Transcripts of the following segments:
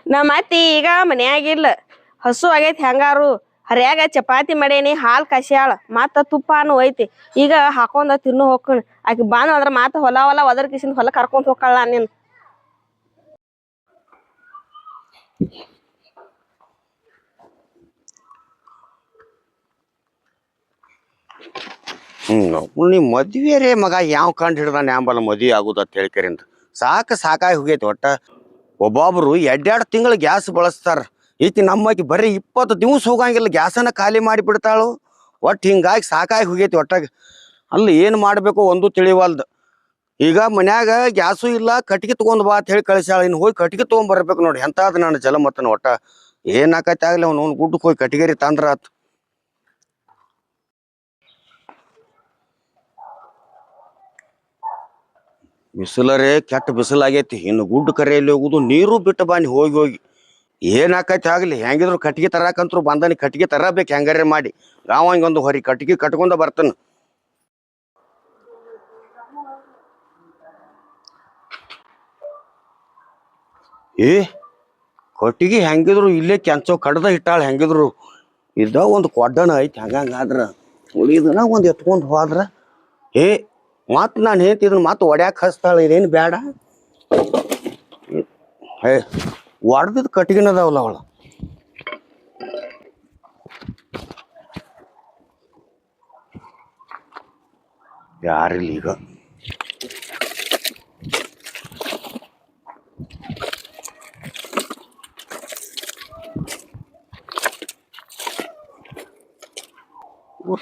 ನಮ್ಮ ಅತ್ತಿ ಈಗ ಮನ್ಯಾಗಿಲ್ಲ ಹಸು ಆಗೈತಿ ಹೆಂಗಾರು ಹರ್ಯಾಗ ಚಪಾತಿ ಮಾಡೇನಿ ಹಾಲ್ ಕಸ್ಯಾಳ ಮತ್ತ ತುಪ್ಪಾನು ಐತಿ ಈಗ ಹಾಕೊಂಡ ತಿನ್ನು ಹೋಗ್ಕಣ ಆಕಿ ಬಾಂದ್ ಅದ್ರ ಮಾತ ಹೊಲ ಒದರ್ ಕಿಸಿಂದ ಹೊಲ ಕರ್ಕೊಂಡ್ ಹೋಗ್ಕಳ ನೀನ್ ನೀ ಮದ್ವೆ ಮಗ ಯಾವ ಕಂಡು ಹಿಡ್ದಾನ ಯಾಂಬಲ್ಲ ಮದ್ವೆ ಆಗುದಂತ ಹೇಳ್ಕರಿಂದ ಸಾಕಾಗಿ ಹೋಗೈತಿ ಒಟ್ಟ ಒಬ್ಬೊಬ್ರು ಎರಡೆರಡು ತಿಂಗಳು ಗ್ಯಾಸ್ ಬಳಸ್ತಾರ ಈತಿ ನಮ್ಮಕಿ ಬರೀ 20 ದಿವಸ ಹೋಗಂಗಿಲ್ಲ ಗ್ಯಾಸನ್ನ ಖಾಲಿ ಮಾಡಿ ಬಿಡ್ತಾಳು ಒಟ್ಟು ಹಿಂಗಾಗಿ ಸಾಕಾಗಿ ಹೋಗೈತಿ ಒಟ್ಟಾಗ ಅಲ್ಲಿ ಏನು ಮಾಡಬೇಕು ಒಂದು ತಿಳಿವಲ್ದು ಈಗ ಮನ್ಯಾಗ ಗ್ಯಾಸು ಇಲ್ಲ ಕಟ್ಟಿಗೆ ತಗೊಂಡ್ ಬಾ ಅಂತ ಹೇಳಿ ಕಳಿಸ್ಯಾಳ ಇನ್ನು ಹೋಗಿ ಕಟ್ಟಿಗೆ ತೊಗೊಂಬರ್ಬೇಕು ನೋಡಿ ಎಂತಾದ ನನ್ನ ಜಲಮತ್ತನ ಒಟ್ಟ ಏನಾಕತಿ ಆಗ್ಲಿ ಅವ್ನು ಗುಡ್ಡಕ್ಕೆ ಹೋಗಿ ಕಟ್ಟಿಗೆರಿ ತಂದ್ರ ಆತು ಬಿಸಿಲರೇ ಕೆಟ್ಟ ಬಿಸಿಲಾಗೈತಿ ಇನ್ನು ಗುಡ್ಡ ಕರೆಯಲ್ಲಿ ಹೋಗುದು ನೀರು ಬಿಟ್ಟು ಬಾನಿ ಹೋಗಿ ಏನಾಕೈತಿ ಆಗ್ಲಿ ಹೆಂಗಿದ್ರು ಕಟ್ಟಿಗೆ ತರಾಕಂತ್ರು ಬಂದನಿ ಕಟ್ಟಿಗೆ ತರಬೇಕು ಹೆಂಗಾರೆ ಮಾಡಿ ಗಾವ ಹಿಂಗೊಂದು ಹೊರಿ ಕಟ್ಟಿಗೆ ಕಟ್ಕೊಂಡ ಬರ್ತಾನ ಕಟ್ಟಿಗೆ ಹೆಂಗಿದ್ರು ಇಲ್ಲೇ ಕೆಂಚೋ ಕಡ್ದ ಇಟ್ಟಾಳ ಹೆಂಗಿದ್ರು ಇದ ಒಂದು ಕೊಡ್ಡನ ಐತಿ ಹಂಗಾದ್ರ ಉಳಿದನ ಒಂದು ಎತ್ಕೊಂಡು ಹೋದ್ರ ಮತ್ ನಾನು ಹೇಳ್ತಿದ್ರು ಮತ್ ಒಡ್ಯಾಕ ಹಚ್ತಾಳ ಇದೇನು ಬೇಡ ಒಡ್ದಿದ್ ಕಟ್ಟಿಗೆನದಾವಲ್ಲ ಅವಳ ಯಾರಿಲ್ಲ ಈಗ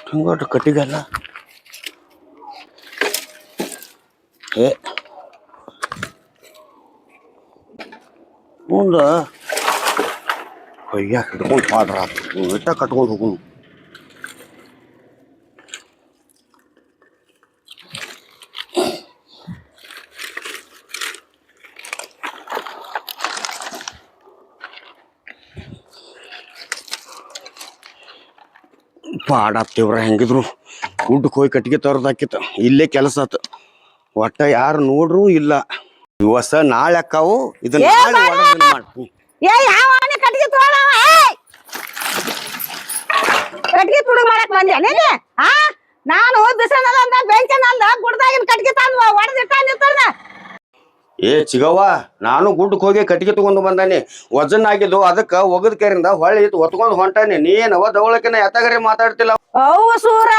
ಹಿಂಗೋಟ ಕಟ್ಟಿಗೆಲ್ಲ ಮುಂದ ಕೈಯಾಗ ಹಿಡ್ಕೊಂಡು ಹೋದ್ರ ಇಟ್ಟ ಕಟ್ಕೊಂಡು ಹೋಗುನು ಪಾಡಾಗ್ತಿವ್ರ ಹೆಂಗಿದ್ರು ಗುಡ್ಡಕ್ಕೆ ಹೋಗಿ ಕಟ್ಟಿಗೆ ತರೋದಾಕಿತ್ತ ಇಲ್ಲೇ ಕೆಲಸ ಆತ ಒಟ್ಟ ಯಾರು ನೋಡ್ರು ಇಲ್ಲ ಇವಸ ನಾಳೆ ಅಕ್ಕಾವು ಇದನ್ನ ಮಾಡ್ತೀನಿ ಕಟ್ಗಿ ತುಡುಗ್ ಮಾಡಕ್ ಬಂದೆ ನಾನು ಬಿಸಿಲಲ್ಲ ಬೆಂಚನಲ್ಲ ಗುಡ್ದಾಗಿನ ಕಟ್ಗಿ ತಂದು ಒಡೆದಿಟ್ಟ ಚಿಗವ್ವ ನಾನು ಗುಡ್ಡಕ್ಕೆ ಹೋಗಿ ಕಟ್ಟಿಗೆ ತಗೊಂಡು ಬಂದಾನೆ ವಜನ್ ಆಗಿದ್ದು ಅದಕ್ಕ ಒಗದ್ ಕೇರಿಂದ ಹೊಳ್ಳಿ ಒತ್ಕೊಂಡ್ ಹೊಂಟಾನೆ ನೀನವ ದವಳಕಿನ ಎತ್ತಗರಿ ಮಾತಾಡ್ತಿಲ್ಲ ಅವು ಸೂರ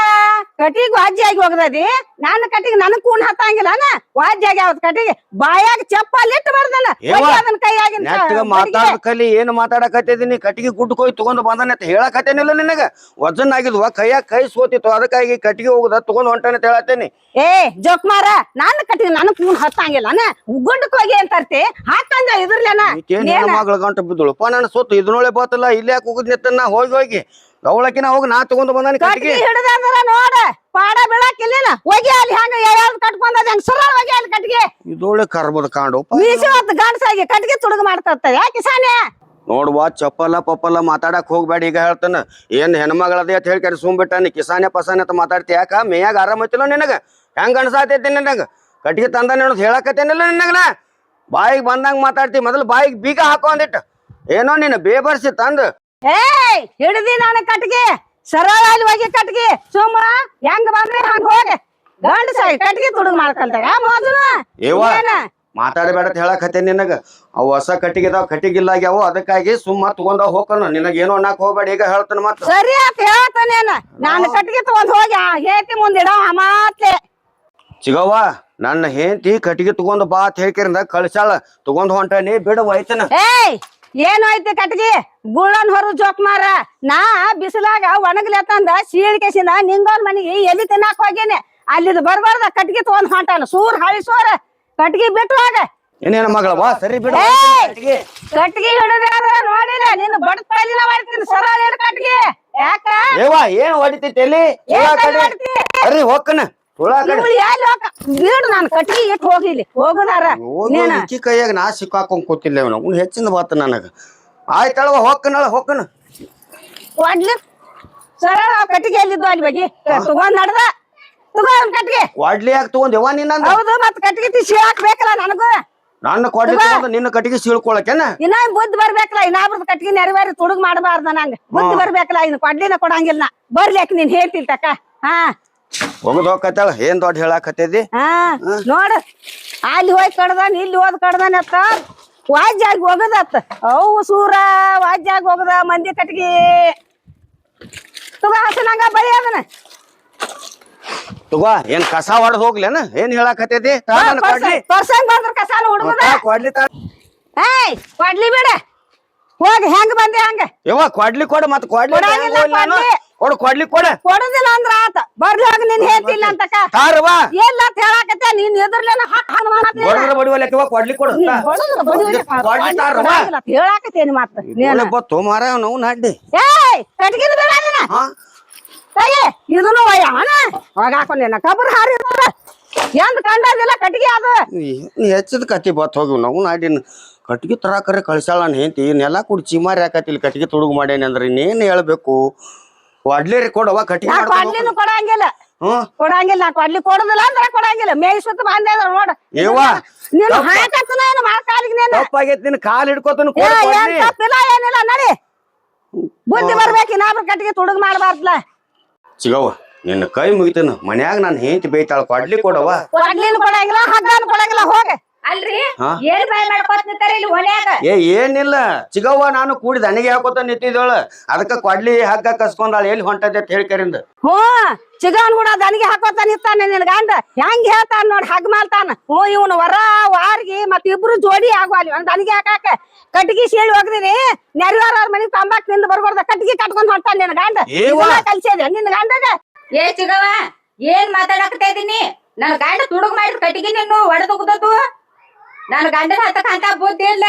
ಕಟ್ಟಿಗೆ ವಾಜ್ಯ ಆಗಿ ಹೋಗದಿ ನನ್ನ ಕಟ್ಟಿಗೆ ನನಗ್ ಕೂನ್ ಹತ್ತಂಗಿಲ್ಲ ವಾಜ್ಯ ಆಗಿ ಅವತ್ ಕಟ್ಟಿಗೆ ಬಾಯಾಗ ಚಪ್ಪಲ್ ಇಟ್ಟು ಬರ್ದಲ್ಲ ಅದನ್ನ ಕೈಯಾಗಿನ ಮಾತಾಡ ಕಲಿ ಏನ್ ಮಾತಾಡಕತ್ತಿದೀನಿ ಕಟ್ಟಿಗೆ ಗುಡ್ಡಕ್ಕೆ ಹೋಗಿ ತಗೊಂಡು ಬಂದಾನೆ ಅಂತ ಹೇಳಕತ್ತೇನಿಲ್ಲ ನಿನಗ ವಜನ್ ಆಗಿದ್ವ ಕೈಯಾಗ ಕೈ ಸೋತಿತ್ತು ಅದಕ್ಕಾಗಿ ಕಟ್ಟಿಗೆ ಹೋಗುದ ತಗೊಂಡ್ ಹೊಂಟಾನೆ ಅಂತ ಹೇಳತ್ತೇನಿ ಜೋಕ್ ಮಾರ ನನ್ನ ಕಟ್ಟಿಗೆ ನನಗ್ ಕೂನ್ ಹತ್ತಂಗಿಲ್ಲ ಗುಡ್ಡಕ್ಕೆ ಹೋಗಿ ಅಂತರ್ತಿ ಹಾಕಂದ ಇದ್ರಲೇನ ಮಗಳ ಗಂಟ ಬಿದ್ದಳುಪ್ಪ ನನ್ನ ಸೊತ್ತು ಇದನ್ನೊಳೆ ಬಾತಲ್ಲ ಇಲ್ಲಿ ಯಾಕೆ ಹೋಗುದ್ ಹೋಗಿ ಅವಳಕಿನ ಹೋಗಿ ನಾ ತಗೊಂಡು ಬಂದಾನಿ ಕಟ್ಟಿಗೆ ಹಿಡಿದಂದ್ರ ನೋಡ ಪಾಡ ಬೀಳಾಕಿಲ್ಲ ಹೋಗಿ ಅಲ್ಲಿ ಹಂಗ ಯಾವ್ದು ಕಟ್ಕೊಂಡ ಸುರ ಹೋಗಿ ಅಲ್ಲಿ ಕಟ್ಟಿಗೆ ಇದೊಳೆ ಕರ್ಬದ ಕಾಂಡು ಗಂಡಸಾಗಿ ಕಟ್ಟಿಗೆ ತುಡುಗ ಮಾಡ್ತಾ ಯಾಕೆ ಸಾನೆ ನೋಡ್ವಾ ಚಪ್ಪಲ್ಲ ಪಪ್ಪಲ್ಲ ಮಾತಾಡಕ್ ಹೋಗ್ಬೇಡ ಈಗ ಹೇಳ್ತಾನ ಏನ್ ಹೆಣ್ಮಗಳದೇ ಅಂತ ಹೇಳಿ ಸುಮ್ಬಿಟ್ಟಾನಿ ಕಿಸಾನೆ ಪಸಾನೆ ಅಂತ ಮಾತಾಡ್ತಿ ಯಾಕ ಮೇಯಾಗ ಆರಾಮ ಐತಿಲ್ಲ ನಿನಗ ಹೆಂಗ್ ಅನ್ಸಾತೈತಿ ನಿನಗ ಕಟ್ಟಿಗೆ ತಂದಾನೆ ಅನ್ನೋದು ಹೇಳಕತ್ತೇನಿಲ್ಲ ನಿನಗನ ಬಾಯಿಗೆ ಬಂದಂಗ ಮಾತಾಡ್ತಿ ಮೊದಲು ಬಾಯಿಗೆ ಬೀಗ ಹಾಕೊಂದಿಟ್ಟು ಏನೋ ನೀನು ಬೇಬರ್ಸಿ ತಂದು ಹಿಡ್ದಿ ನಾನು ಕಟ್ಟಿಗೆ ಸರಳ ಹೋಗಿ ಕಟ್ಟಿಗೆ ಸುಮ್ಮ ಹೆಂಗ್ ಬಂದ್ರೆ ಹಂಗ ಹೋಗಿ ಗಂಡಸಾಗಿ ಕಟ್ಟಿಗೆ ತುಡುಗ ಮಾಡ್ಕೊಂತಾಗ ಮಾತಾಡಬೇಡ ಅಂತ ಹೇಳಕತ್ತೇನೆ ನಿನಗ ಅವು ಹೊಸ ಕಟ್ಟಿಗೆ ಇದಾವ ಕಟ್ಟಿಗಿಲ್ಲಾಗ್ಯಾವು ಅದಕ್ಕಾಗಿ ಸುಮ್ಮ ತಗೊಂಡ ಹೋಗೋಣ ನಿನಗ ಏನೋ ಅನ್ನಕ್ ಹೋಗ್ಬೇಡ ಈಗ ಹೇಳ್ತಾನ ಮತ್ತ ಸರಿ ಅಂತ ಹೇಳ್ತಾನೇನ ನಾನು ಕಟ್ಟಿಗೆ ತಗೊಂಡ್ ಹೋಗಿ ಹೇತಿ ಮುಂದಿಡ ಮಾತ್ಲೆ ಚಿಗವ್ವ ನನ್ನ ಹೆಂಡತಿ ಕಟ್ಟಿಗೆ ತಗೊಂಡ್ ಬಾ ಅಂತ ಹೇಳ್ಕರಿಂದ ಕಳ್ಸಾಳ ತಗೊಂಡ್ ಹೊಂಟಾನಿ ಬಿಡು ಹೋಯ್ತನ ಏನು ಐತಿ ಕಟ್ಟಿಗೆ ಗುಳ್ಳನ್ ಹೊರ ಜೋಕ್ ಮಾರ ನಾ ಬಿಸಿಲಾಗ ಒಣಗ್ಲೆತ್ತಂದ ಸೀಳಿಕೆಸಿಂದ ನಿಂಗೋನ್ ಮನಿಗೆ ಎಲ್ಲಿ ತಿನ್ನಾಕ ಹೋಗೇನೆ ಅಲ್ಲಿದ್ ಬರ್ಬಾರ್ದ ಕಟ್ಟಿಗೆ ತಗೊಂಡ್ ಹೊಂಟಾನ ಸೂರ್ ಹಳಿ ಸೋರ ಕಟ್ಟಿಗೆ ಬಿಟ್ಟು ಹೋಗ ಏನೇನ ಮಗಳ ಬಾ ಸರಿ ಬಿಡು ಕಟ್ಟಿಗೆ ಹಿಡಿದ್ರ ನೋಡಿಲ್ಲ ನಿನ್ನ ಬಡತಲಿನ ಮಾಡ್ತೀನಿ ಸರಳ ಕಟ್ಟಿಗೆ ಯಾಕ ಏನ್ ಹೊಡಿತೈತಿ ಎಲ್ಲಿ ಅರಿ ಹೋಗ್ಕನ ನಾನು ಕಟ್ಟಿಗೆ ಇಟ್ಟು ಹೋಗಿಲಿ ಹೋಗುದಾರ ಕೈಯಾಗ ನಾ ಸಿಕ್ಕಾಕೊಂಡ್ ಕೂತಿಲ್ಲ ಅವ್ನು ಹೆಚ್ಚಿನ ಬಾತ ನನಗ ಆಯ್ತಳವ ಹೊಕ್ಕನ ಒಡ್ಲಿ ಸರಳ ಕಟ್ಟಿಗೆ ಎಲ್ಲಿದ್ದು ಅಲ್ಲಿ ಬಗ್ಗೆ ತಗೊಂಡ್ ನಡ್ದ ತಗೊಂಡ್ ಕಟ್ಟಿಗೆ ವಾಡ್ಲಿ ಯಾಕೆ ತಗೊಂಡ್ ಯವ್ವ ನೀನ್ ಹೌದು ಮತ್ ಕಟ್ಟಿಗೆ ತಿಸಿ ಹಾಕ್ಬೇಕಲ್ಲ ನನಗೂ ನನ್ನ ಕೊಡ್ಲಿ ತಗೊಂಡು ನಿನ್ನ ಕಟ್ಟಿಗೆ ಸೀಳ್ಕೊಳಕೇನ ಇನ್ನ ಬುದ್ಧಿ ಬರ್ಬೇಕಲ್ಲ ಇನ್ನೊಬ್ರದ್ ಕಟ್ಟಿಗೆ ನೆರವೇರಿ ತುಡುಗ್ ಮಾಡಬಾರ್ದ ನಂಗ ಬುದ್ಧಿ ಬರ್ಬೇಕಲ್ಲ ಇನ್ನು ಕೊಡ್ಲಿನ ಕೊಡಂಗಿಲ್ಲ ಬರ್ಲಿಕ್ ನೀನ್ ಹೇಳ್ತಿಲ್ ತಕ್ಕ ಹಾ ಹೋಗದ್ ಹೋಗತ್ತಾಳ ಏನ್ ದೊಡ್ಡ ಹೇಳಾಕತ್ತೈತಿ ಹಾ ನೋಡ ಅಲ್ಲಿ ಹೋಗಿ ಕಡ್ದಾನ ಇಲ್ಲಿ ಹೋದ್ ಕಡ್ದಾನ ಅತ್ತ ವಾಜ್ಯಾಗಿ ಹೋಗದತ್ತ ಅವು ಸೂರ ವಾಜ್ಯಾಗಿ ಹೋಗದ ಮಂದಿ ಕಟ್ಟಿಗೆ ತುಗ ಹಸನಂಗ ಬರೀ ಅದನ್ನ ತಗೋ ಏನ್ ಕಸ ಹೊಡೆದ್ ಹೋಗ್ಲೇನ ಏನ್ ಹೇಳಾಕತ್ತೈತಿ ಕೊಡ್ಲಿ ತೋರ್ಸಂಗ್ ಬಂದ್ರ ಕಸಾನ ಹುಡುಗದ ಕೊಡ್ಲಿ ಏಯ್ ಕೊಡ್ಲಿ ಬೇಡ ಹೋಗಿ ಹೆಂಗ್ ಬಂದೆ ಹಂಗ ಯವ್ವ ಕೊಡ್ಲಿ ಕೊಡ ಮತ್ ಕೊಡ್ಲಿ ಕೊಡಂಗಿಲ್ಲ, ಕೊಡ್ಲಿ. ಕೊಡು ಕೊಡ್ಲಿ ಕೊಡ ಕೊಡುದಿಲ್ಲ ಅಂದ್ರ ಆತ ಬರ್ಲಿ ಹೋಗಿ ನೀನ್ ಹೇಳ್ತಿಲ್ಲ ಅಂತಕ ತಾರವ್ವ ಎಲ್ಲ ಅಂತ ಹೇಳಾಕತ್ತೆ ನೀನ್ ಎದುರ್ಲೇನ ಬಡದ್ರ ಬಡಿವಲ್ಲಕ್ಕೆ ಕೊಡ್ಲಿ ಕೊಡು ಕೊಡ್ಲಿ ತಾರವ್ವ ಹೇಳಾಕತ್ತೇನಿ ಮತ್ತ ಏನ ಬತ್ತು ಮಾರ ನಾವು ನಾಡ್ಡಿ ಏಯ್ ಕಟ್ಗಿನ ಬೇಡ ಅದನ್ನ ಹಾ ತಾಯಿ ಇದನ್ನು ಅವನ ಹೋಗಾಕೊಂಡೇನ ಕಬ್ರ ಹಾರಿ ಎಂದ್ ಕಂಡದಿಲ್ಲ ಕಟ್ಗಿ ಅದು ಹೆಚ್ಚದ ಕತಿ ಬತ್ ಹೋಗಿವ್ ನಾವು ನಾಡಿನ ಕಟ್ಗಿ ತರಾಕರೆ ಕಳ್ಸಾಳ ನಾನು ಹೆಂತಿ ನೆಲ ಕುಡಿ ಚಿಮಾರಿ ಹಾಕತಿಲ್ ಕಟ್ಗಿ ತುಡುಗು ಮಾಡೇನಿ ಅಂದ್ರೆ ಇನ್ನೇನ್ ಹೇಳ್ಬೇಕು ಕೊಡ್ಲೇರಿ ಕೊಡವ ಕಟ್ಗಿ ನಾ ಕೊಡ್ಲಿನು ಕೊಡಂಗಿಲ್ಲ ಹ್ಮ್ ಕೊಡಂಗಿಲ್ಲ ನಾ ಕೊಡ್ಲಿ ಕೊಡುದಿಲ್ಲ ಅಂದ್ರ ಕೊಡಂಗಿಲ್ಲ ಮೇಯ್ಸುತ್ತ ಬಂದೆ ಅಂದ್ರ ನೋಡ ಏವ್ವ ನೀನು ಹಾಕತ್ತನ ಏನು ಕಾಲಿಗೆ ನೀನು ತಪ್ಪಾಗೈತಿ ನಿನ್ ಕಾಲ್ ಹಿಡ್ಕೋತನ ಏ, ಏನ್ ತಪ್ಪಿಲ್ಲ ಏನಿಲ್ಲ ನಡಿ ಬುದ್ಧಿ ಬರ್ಬೇಕು ಇನ್ನೊಬ್ರ ಕಟ್ಟಿಗೆ ತುಡುಗ್ ಮಾಡ್ಬಾರ್ದಲ್ಲ ಸಿಗವ್ವ ನಿನ್ನ ಕೈ ಮುಗಿತನ ಮನ್ಯಾಗ ನಾನು ಹೆಂತಿ ಬೈತಾಳ ಕೊಡ್ಲಿ ಕೊಡವ ಕೊಡ್ಲಿನು ಕೊಡಂಗಿಲ್ಲ ಹಗ್ಗಾನು ಕೊಡಂಗಿಲ್ಲ ಹೋಗ ಅಲ್ರಿ ಹಾ? ಏನ್ ಬಾಯ್ ಮಾಡ್ಕೊತ ನಿಂತಾರ ಇಲ್ಲಿ ಹೊನ್ಯಾಗ ಏನಿಲ್ಲ ಚಿಗವ್ವ ನಾನು ಕೂಡಿ ದನಿಗೆ ಹಾಕೋತ ನಿಂತಿದ್ದವಳ ಅದಕ್ಕ ಕೊಡ್ಲಿ ಹಗ್ಗ ಕಸ್ಕೊಂಡಾಳ ಎಲ್ಲಿ ಹೊಂಟದೆ ಅಂತ ಹೇಳ್ಕರಿಂದ ಹ್ಞೂ ಚಿಗವನ್ ಕೂಡ ದನಿಗೆ ಹಾಕೋತಾನ ನಿಂತಾನೆ ನಿನ್ ಗಂಡ ಹೆಂಗ್ ಹೇಳ್ತಾನ ನೋಡ್ ಹಗ್ ಮಾಡ್ತಾನ ಹ್ಞೂ ಇವನು ವರ ವಾರ್ಗಿ ಮತ್ ಇಬ್ರು ಜೋಡಿ ಆಗುವಲ್ಲಿ ಅವ್ನ ದನಿಗೆ ಹಾಕಾಕ ಕಟ್ಟಿಗೆ ಸೀಳಿ ಹೋಗ್ದಿನಿ ನೆರವಾರ ಅವ್ರ ಮನಿಗ್ ತಂಬಾಕ್ ನಿಂದ ಬರ್ಬಾರ್ದ ಕಟ್ಟಿಗೆ ಕಟ್ಕೊಂಡ್ ಹೊಂಟಾನ ನಿನ್ ಗಂಡ ಏವ್ವ. ಕಲ್ಸಿದೆ ನಿನ್ ಗಂಡಗ ಏ ಚಿಗವ ಏನ್ ಮಾತಾಡಕತ್ತಾ ಇದೀನಿ ನನ್ ಗಂಡ ತುಡುಗ್ ಮಾಡಿದ್ ಕಟ್ಟಿಗೆ ನೀನು ಒಡೆದೋಗ್ದದು ನನ್ ಗಂಡನ ಹತ್ತಕ ಅಂತ ಬುದ್ಧಿ ಇಲ್ಲ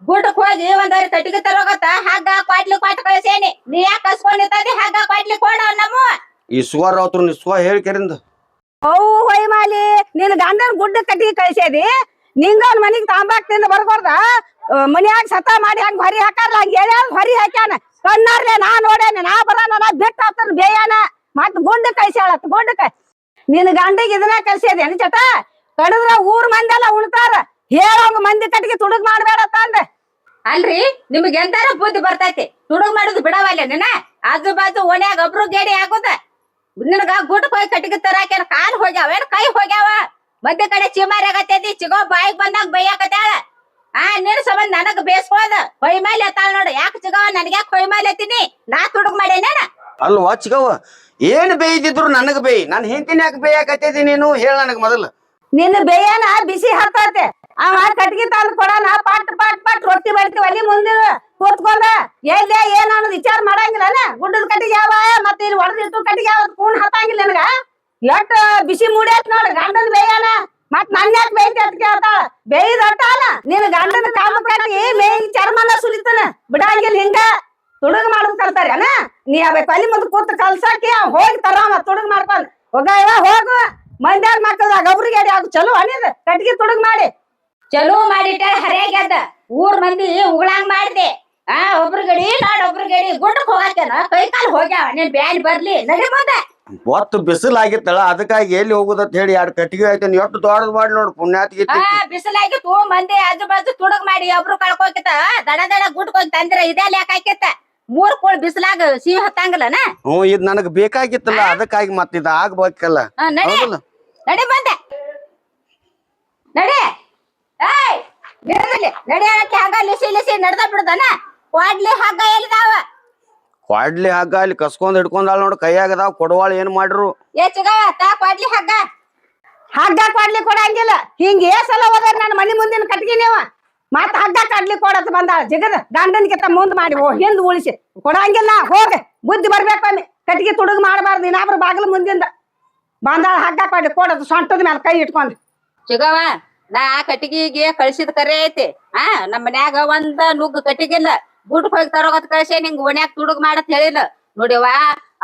ಗುಡ್ಡಕ್ ಹೋಗಿ ಒಂದವರೆ ಕಟ್ಟಿಗೆ ತರೋಗತ್ತ ಹಗ್ಗ ಕ್ವಾಟ್ಲಿ ಕೊಟ್ಟು ಕಳ್ಸೇನಿ ನೀ ಯಾಕೆ ಕಸ್ಕೊಂಡ್ ನಿಂತದಿ ಹಗ್ಗ ಕ್ವಾಟ್ಲಿ ಕೊಡ ನಮ್ಮ ಇಸ್ವಾರ ಅವ್ರ ನಿಸ್ವ ಹೇಳ್ಕರಿಂದ ಅವು ಹೊಯ್ಮಾಲಿ ನಿನ್ ಗಂಡನ ಗುಡ್ಡ ಕಟ್ಟಿಗೆ ಕಳ್ಸೇದಿ ನಿಂಗವ್ನ ಮನಿಗ್ ತಾಂಬಾಕ್ ತಿಂದ ಬರ್ಬಾರ್ದ ಮನ್ಯಾಗ ಸತ ಮಾಡಿ ಹಂಗ ಹೊರಿ ಹಾಕಾರ್ಲ ಹಂಗ ಹೇಳ್ಯಾರ ಹೊರಿ ಹಾಕ್ಯಾನ ಕಣ್ಣಾರ್ಲೆ ನಾ ನೋಡೇನೆ ನಾ ಬರಾನ ನಾ ಬಿಟ್ಟು ಹಾಕ್ತಾನ ಬೇಯಾನ ಮತ್ ಗುಡ್ಡ ಕಳ್ಸ್ಯಾಳತ್ ಗುಡ್ಡಕ್ಕ ನಿನ್ ಗಂಡಿಗೆ ಇದನ್ನ ಕಳ್ಸೇದೇನು ಚಟ ಕಡದ್ರ ಊರ್ ಮಂದಿ ಎಲ್ಲ ಉಣ್ತಾರ ಹೇಳೋಂಗ ಮಂದಿ ಕಟ್ಟಿಗೆ ತುಡುಗ್ ಮಾಡ್ಬೇಡ ಅಂದ ಅಲ್ರಿ ನಿಮ್ಗೆ ಎಂತಾರ ಬುದ್ಧಿ ಬರ್ತೈತಿ ತುಡುಗ್ ಮಾಡುದು ಬಿಡವಲ್ಲ ನಿನ್ನ ಆಜು ಬಾಜು ಓಣ್ಯಾಗ ಒಬ್ರು ಗೇಡಿ ಆಗುದ ನಿನಗ ಗುಡ್ಡಕ್ ಹೋಗಿ ಕಟ್ಟಿಗೆ ತರಾಕೇನ ಕಾಲ್ ಹೋಗ್ಯಾವ ಏನ್ ಕೈ ಹೋಗ್ಯಾವ ಮಧ್ಯ ಕಡೆ ಚಿಮಾರಿ ಆಗತ್ತೈತಿ ಚಿಗೋ ಬಾಯಿಗೆ ಬಂದಾಗ ಬೈಯಾಕತ್ಯಾಳ ನಿನ್ ಸಂಬಂಧ ನನಗ್ ಬೇಸ್ಕೋದ ಹೊಯ್ ಮೇಲೆ ಎತ್ತಾಳ ನೋಡು ಯಾಕೆ ಚಿಗವ ನನ್ಗೆ ಯಾಕೆ ಹೊಯ್ ಮೇಲೆ ಎತ್ತೀನಿ ನಾ ತುಡುಗ್ ಮಾಡೇನೇನ ಅಲ್ವಾ ಚಿಗವ್ವ ಏನ್ ಬೇಯ್ದಿದ್ರು ನನಗ ಬೇಯ್ ನಾನು ಹೆಂತಿನ ಯಾಕೆ ಬೇಯಾಕತ್ತೈತಿ ನೀನು ಹೇಳ ನನಗ ಮೊದಲು ನಿನ್ನ ಬೇಯನ ಬಿಸಿ ಹತ್ತೈತೆ ಅವ ಕಟ್ಗಿ ತಂದ್ ಕೊಡೋಣ ಪಟ್ ಪಟ್ ಪಟ್ ರೊಟ್ಟಿ ಬಡಿತೀವಿ ಅಲ್ಲಿ ಮುಂದೆ ಕೂತ್ಕೊಂಡ ಎಲ್ಲೇ ಏನ್ ಅನ್ನೋದು ವಿಚಾರ ಮಾಡಂಗಿಲ್ಲನ ಗುಡ್ಡದ ಕಟ್ಟಿಗೆ ಯಾವ ಮತ್ತೆ ಇಲ್ಲಿ ಒಡದಿಟ್ಟು ಕಟ್ಟಿಗೆ ಯಾವ ಕೂಣ್ ಹತ್ತಂಗಿಲ್ಲ ನಿನಗ ಎಷ್ಟ್ ಬಿಸಿ ಮೂಡೈತ್ ನೋಡ ಗಂಡನ ಬೇಯನ ಮತ್ ನನ್ ಯಾಕೆ ಬೇಯ್ತಿ ಅಂತ ಕೇಳ್ತಾಳ ಬೇಯ್ದ ಅಟ್ಟಾಲ ನಿನ್ ಗಂಡನ ಕಾಮ ಕಟ್ಟಿ ಮೇಯಿಗೆ ಚರ್ಮನ ಸುಲಿತಾನ ಬಿಡಂಗಿಲ್ಲ ಹಿಂಗ ತುಡುಗ್ ಮಾಡೋದ್ ಕಲ್ತಾರೇನ ನೀ ಅವ ತಲೆ ಮುಂದ್ ಕೂತ್ ಕಲ್ಸಾಕಿ ಹೋಗಿ ತರಾಮ ತುಡುಗ್ ಮಾಡ್ಕೊಂಡ್ ಹೋಗು ಮಂದ್ಯಾರ ಮಕ್ಕಳದಾಗ ಒಬ್ರಿಗೆ ಅದು ಚಲೋ ಅನಿದ ಕಟ್ಟಿಗೆ ತುಡುಗ್ ಮಾಡಿ ಚಲೋ ಮಾಡಿಟ್ಟ ಹರಿಯಾಗ್ಯದ ಊರ್ ಮಂದಿ ಉಗಳಂಗ್ ಮಾಡಿದೆ ಒಬ್ರು ಗಡಿ ಒಬ್ರು ಗಡಿ ಗುಡ್ಡಕ್ ಹೋಗಾಕೇನ ಕೈ ಕಾಲ್ ಹೋಗ್ಯಾವ ನೀನ್ ಬ್ಯಾನ್ ಬರ್ಲಿ ನಡಿ ಮುಂದೆ ಒತ್ತು ಬಿಸಿಲು ಆಗಿತ್ತಳ ಅದಕ್ಕಾಗಿ ಎಲ್ಲಿ ಹೋಗುದತ್ ಹೇಳಿ ಎರಡು ಕಟ್ಟಿಗೆ ಆಯ್ತು ಎಷ್ಟು ದೊಡ್ಡದ್ ಮಾಡಿ ನೋಡು ಪುಣ್ಯಾತಿಗೆ ಬಿಸಿಲಾಗಿ ತೂ ಮಂದಿ ಆಜು ಬಾಜು ತುಡುಗ್ ಮಾಡಿ ಒಬ್ರು ಕಳ್ಕೋಕಿತ ದಡ ದಡ ಗುಡ್ಕ್ ಹೋಗಿ ತಂದ್ರ ಇದೇ ಲೆಕ್ಕ ಹಾಕಿತ್ತ 3 ಕೋಳ್ ಬಿಸಿಲಾಗ ಸಿಹಿ ಹತ್ತಂಗಿಲ್ಲನ ಇದ್ ನನಗ್ ಬೇಕಾಗಿತ್ತಲ್ಲ ಅದಕ್ಕಾಗಿ ಮತ್ತಿದ ಆಗ್ಬೇಕಲ್ಲ ನಡಿ ನಡಿ ಬಂದೆ ನಡಿ ಏಯ್ ನಿರದಲ್ಲಿ ನಡಿ ಹಾಕಿ ಹಗ್ಗ ಲಿಸಿ ಲಿಸಿ ನಡ್ದ ಬಿಡ್ದನ ಕ್ವಾಡ್ಲಿ ಹಗ್ಗ ಎಲ್ಲಿದಾವ ಕ್ವಾಡ್ಲಿ ಹಗ್ಗ ಅಲ್ಲಿ ಕಸ್ಕೊಂಡ್ ಹಿಡ್ಕೊಂಡಾಳ ನೋಡು ಕೈಯಾಗದಾವ್ ಕೊಡವಾಳ ಏನ್ ಮಾಡ್ರು ಏ ಚಿಗವ ತಾ ಕ್ವಾಡ್ಲಿ ಹಗ್ಗ ಹಗ್ಗ ಕೊಡ್ಲಿ ಕೊಡಂಗಿಲ್ಲ ಹಿಂಗ ಏಸಲ ಹೋದ್ರ ನನ್ನ ಮನಿ ಮುಂದಿನ ಕಟ್ಗಿ ನೀವ ಮತ್ ಹಗ್ಗ ಕಡ್ಲಿ ಕೊಡತ್ ಬಂದಾಳ ಜಿಗದ ಗಂಡನ್ಕಿಂತ ಮುಂದ್ ಮಾಡಿ ಹಿಂದ್ ಉಳಿಸಿ ಕೊಡಂಗಿಲ್ಲ ಹೋಗ ಬುದ್ಧಿ ಬರ್ಬೇಕೊಮ್ಮೆ ಕಟ್ಗಿ ತುಡುಗ್ ಮಾಡಬಾರ್ದು ಇನ್ನೊಬ್ರು ಬಾಗಿಲು ಮುಂದಿಂದ ಬಂದಾಳ ಹಗ್ಗ ಕೊಡ್ಲಿ ಕೊಡೋದು ಸೊಂಟದ ಮೇಲೆ ಕೈ ಇಟ್ಕೊಂಡ್ ಚಿಗವ ನಾ ಕಟ್ಟಿಗೆಗೆ ಕಳ್ಸಿದ ಕರೆ ಐತಿ ನಮ್ಮ ಮನ್ಯಾಗ ಒಂದ ನುಗ್ಗ ಕಟ್ಟಿಗಿಲ್ಲ ಗುಡ್ಕ್ ಹೋಗಿ ತರೋಗತ್ ಕಳ್ಸೆ ನಿಂಗ್ ಓಣ್ಯಾಗ ತುಡುಗ್ ಮಾಡತ್ ಹೇಳಿಲ್ಲ ನೋಡಿವ